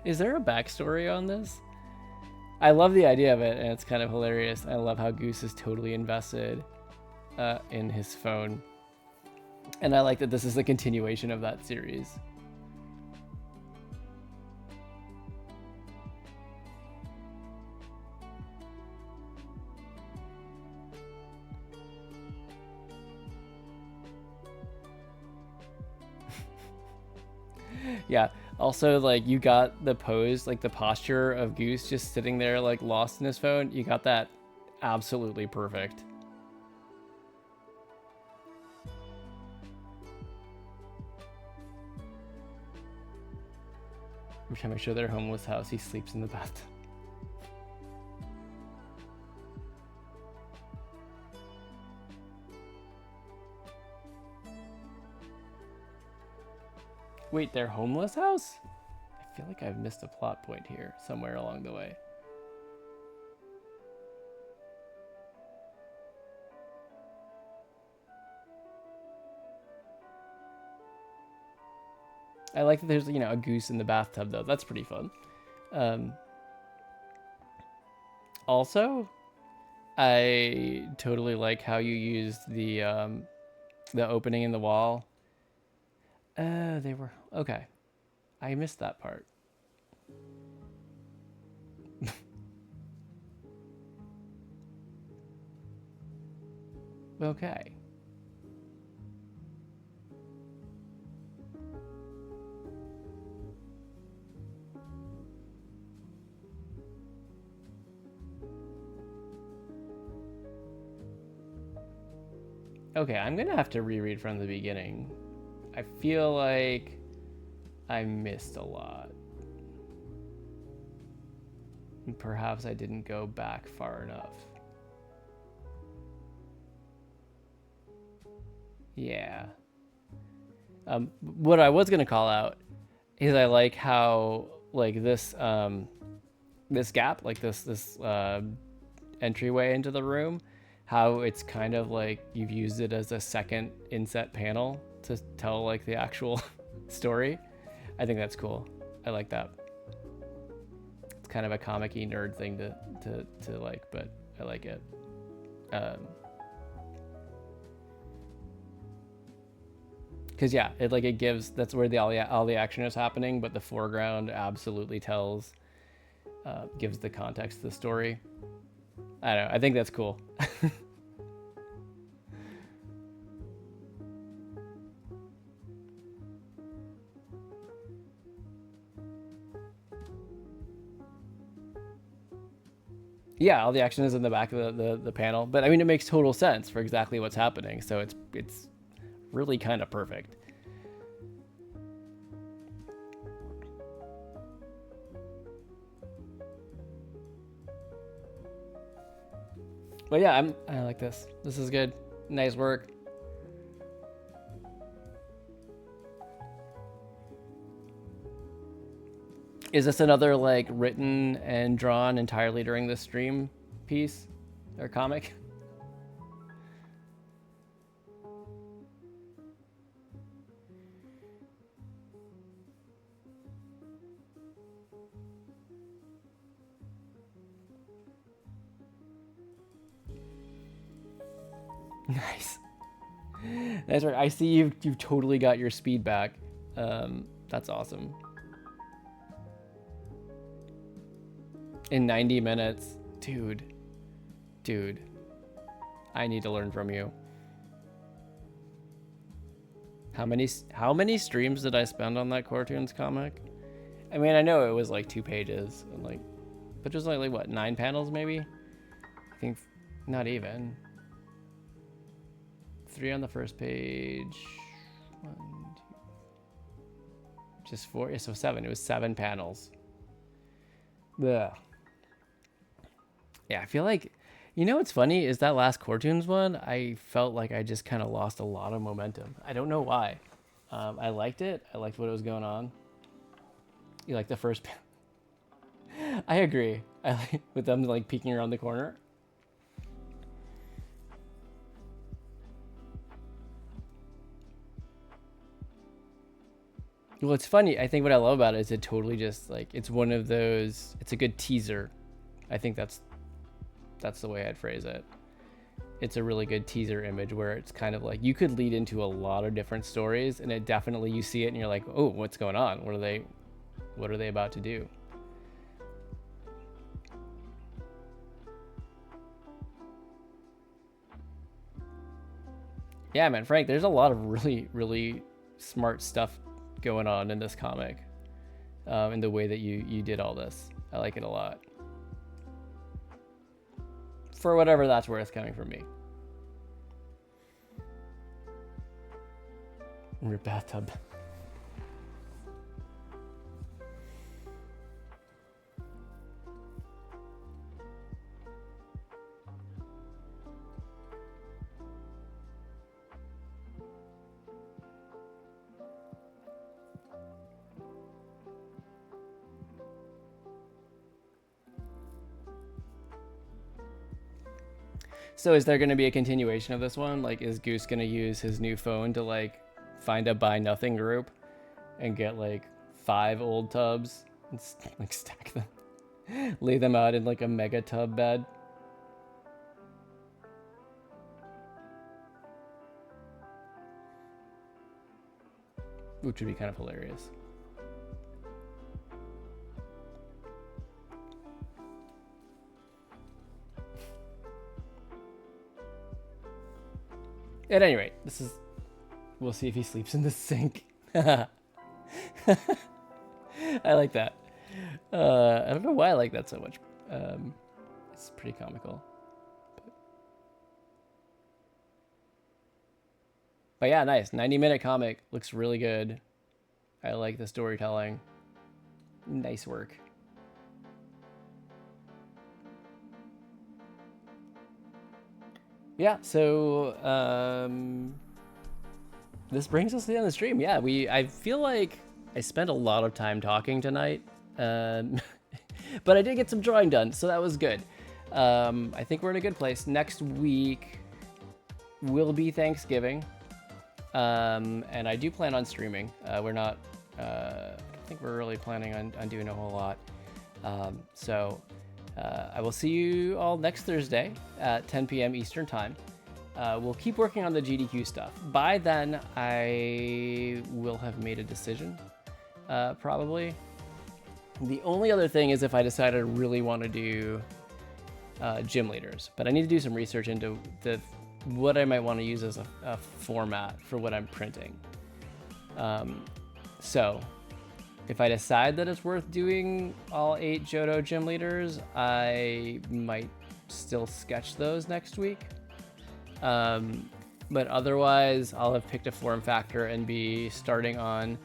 Is there a backstory on this? I love the idea of it, and it's kind of hilarious. I love how Goose is totally invested in his phone. And I like that this is a continuation of that series. Yeah. Also, like, you got the pose, like the posture of Goose just sitting there, like, lost in his phone. You got that absolutely perfect. Every time I show their homeless house, he sleeps in the bathtub. Wait, their homeless house? I feel like I've missed a plot point here somewhere along the way. I like that there's, you know, a goose in the bathtub, though. That's pretty fun. Also, I totally like how you used the opening in the wall. They were... Okay. I missed that part. Okay. Okay, I'm gonna have to reread from the beginning. I feel like I missed a lot. And perhaps I didn't go back far enough. Yeah. What I was gonna call out is I like how like this this gap, like this entryway into the room, how it's kind of like you've used it as a second inset panel to tell like the actual story. I think that's cool. I like that. It's kind of a comic-y nerd thing to like, but I like it. Because yeah, it gives, that's where all the action is happening, but the foreground absolutely tells, gives the context to the story. I don't know. I think that's cool. Yeah, all the action is in the back of the panel, but I mean, it makes total sense for exactly what's happening. So it's really kind of perfect. But yeah, I like this. This is good. Nice work. Is this another like written and drawn entirely during the stream piece or comic? Nice. That's right. I see you've totally got your speed back. That's awesome. In 90 minutes, dude, I need to learn from you. How many streams did I spend on that cartoons comic? I mean, I know it was like 2 pages, and like, but just like what, 9 panels maybe? I think not even. 3 on the first page. 1, 2, just 4. Yeah, so 7. It was 7 panels. Ugh. Yeah, I feel like, you know what's funny is that last cartoons one, I felt like I just kind of lost a lot of momentum. I don't know why. I liked it. I liked what was going on. You like the first? I agree. I like with them like peeking around the corner. Well, it's funny. I think what I love about it is it totally just like, it's one of those, it's a good teaser. I think that's the way I'd phrase it. It's a really good teaser image where it's kind of like you could lead into a lot of different stories, and it definitely, you see it and you're like, oh, what's going on? What are they about to do? Yeah, man, Frank, there's a lot of really, really smart stuff going on in this comic, in the way that you did all this. I like it a lot. For whatever that's worth coming from me. In your bathtub. So is there going to be a continuation of this one? Like, is Goose going to use his new phone to like find a buy nothing group and get like 5 old tubs and like stack them, lay them out in like a mega tub bed. Which would be kind of hilarious. At any rate, we'll see if he sleeps in the sink. I like that. I don't know why I like that so much. It's pretty comical. But yeah, nice. 90-minute comic. Looks really good. I like the storytelling. Nice work. Yeah, so this brings us to the end of the stream. Yeah, I feel like I spent a lot of time talking tonight. But I did get some drawing done, so that was good. I think we're in a good place. Next week will be Thanksgiving. And I do plan on streaming. We're not, I don't think we're really planning on doing a whole lot. I will see you all next Thursday at 10 p.m. Eastern time. We'll keep working on the GDQ stuff. By then, I will have made a decision, probably. The only other thing is if I decide I really want to do gym leaders, but I need to do some research into what I might want to use as a format for what I'm printing. So if I decide that it's worth doing all 8 Johto gym leaders, I might still sketch those next week. But otherwise, I'll have picked a form factor and be starting on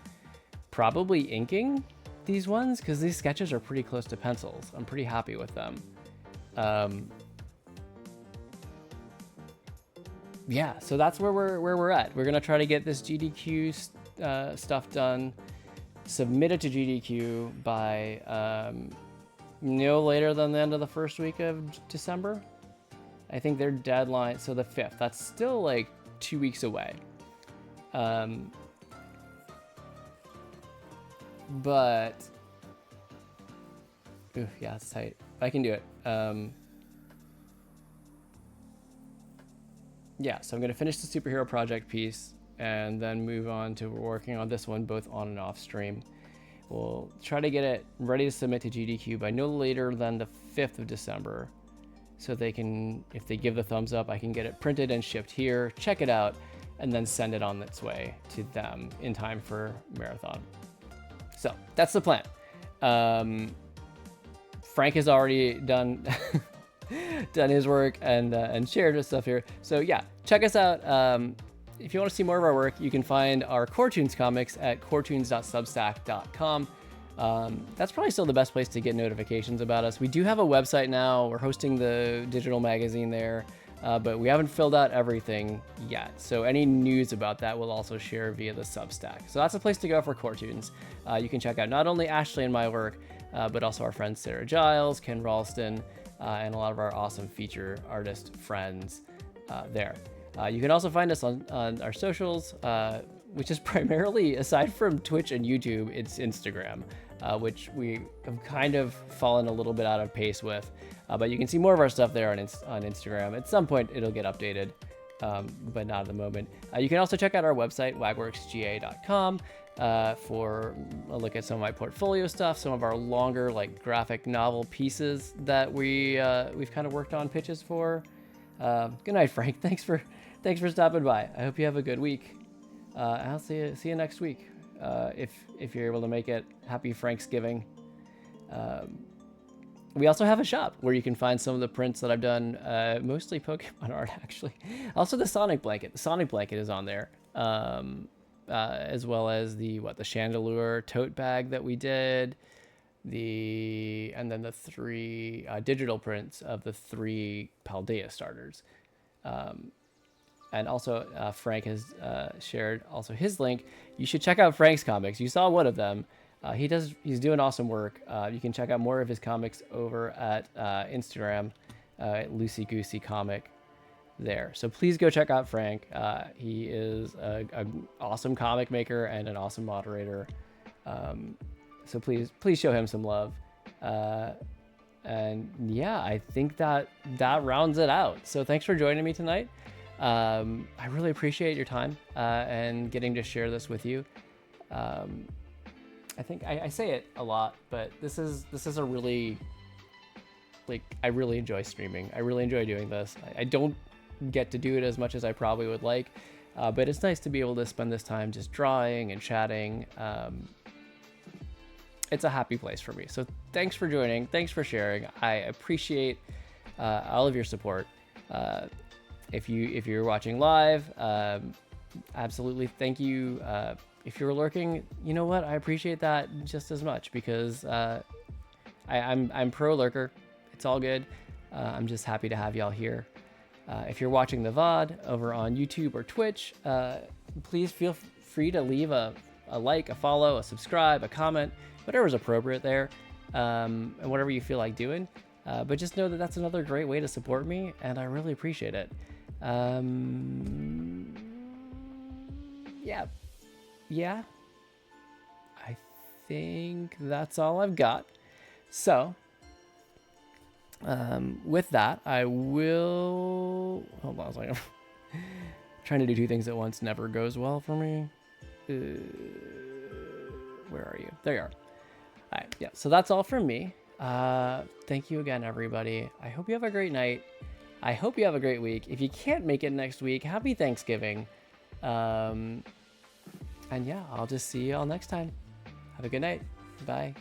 probably inking these ones, because these sketches are pretty close to pencils. I'm pretty happy with them. Yeah, so that's where we're at. We're gonna try to get this GDQ stuff done, submit it to GDQ by no later than the end of the first week of December. I think their deadline, so the 5th. That's still like 2 weeks away. But yeah, it's tight. I can do it. Yeah, so I'm going to finish the superhero project piece and then move on to working on this one both on and off stream. We'll try to get it ready to submit to GDQ by no later than the 5th of December. So they can, if they give the thumbs up, I can get it printed and shipped here, check it out, and then send it on its way to them in time for Marathon. So that's the plan. Frank has already done his work and shared his stuff here. So yeah, check us out. If you want to see more of our work, you can find our Coretoons comics at coretoons.substack.com. That's probably still the best place to get notifications about us. We do have a website now. We're hosting the digital magazine there, but we haven't filled out everything yet. So any news about that we'll also share via the Substack. So that's a place to go for Coretoons. You can check out not only Ashley and my work, but also our friends Sarah Giles, Ken Ralston, and a lot of our awesome feature artist friends there. You can also find us on our socials, which is primarily, aside from Twitch and YouTube, it's Instagram, which we have kind of fallen a little bit out of pace with. But you can see more of our stuff there on Instagram. At some point, it'll get updated, but not at the moment. You can also check out our website, wagworksga.com, for a look at some of my portfolio stuff, some of our longer like graphic novel pieces that we've kind of worked on pitches for. Good night, Frank. Thanks for stopping by. I hope you have a good week. I'll see you next week. If you're able to make it. Happy Franksgiving. We also have a shop where you can find some of the prints that I've done, mostly Pokemon art, actually. Also the Sonic blanket. The Sonic blanket is on there, as well as the Chandelure tote bag that we did, and then the 3 digital prints of the 3 Paldea starters. And also Frank has shared also his link. You should check out Frank's comics. You saw one of them. He's doing awesome work. You can check out more of his comics over at Instagram, Loosey Goosey Comic there. So please go check out Frank. He is an awesome comic maker and an awesome moderator. So please show him some love. And yeah, I think that rounds it out. So thanks for joining me tonight. I really appreciate your time and getting to share this with you. I think I say it a lot, but this is a really, like, I really enjoy streaming. I really enjoy doing this. I don't get to do it as much as I probably would like, but it's nice to be able to spend this time just drawing and chatting. It's a happy place for me. So thanks for joining. Thanks for sharing. I appreciate all of your support. If you're watching live, absolutely thank you. If you're lurking, you know what? I appreciate that just as much, because I'm pro lurker. It's all good. I'm just happy to have y'all here. If you're watching the VOD over on YouTube or Twitch, please feel free to leave a like, a follow, a subscribe, a comment, whatever's appropriate there, and whatever you feel like doing. But just know that that's another great way to support me, and I really appreciate it. Yeah. I think that's all I've got. So, with that, I will... Hold on a second. Trying to do two things at once never goes well for me. Where are you? There you are. All right, yeah, so that's all from me. Thank you again, everybody. I hope you have a great night. I hope you have a great week. If you can't make it next week, happy Thanksgiving. And yeah, I'll just see you all next time. Have a good night. Bye.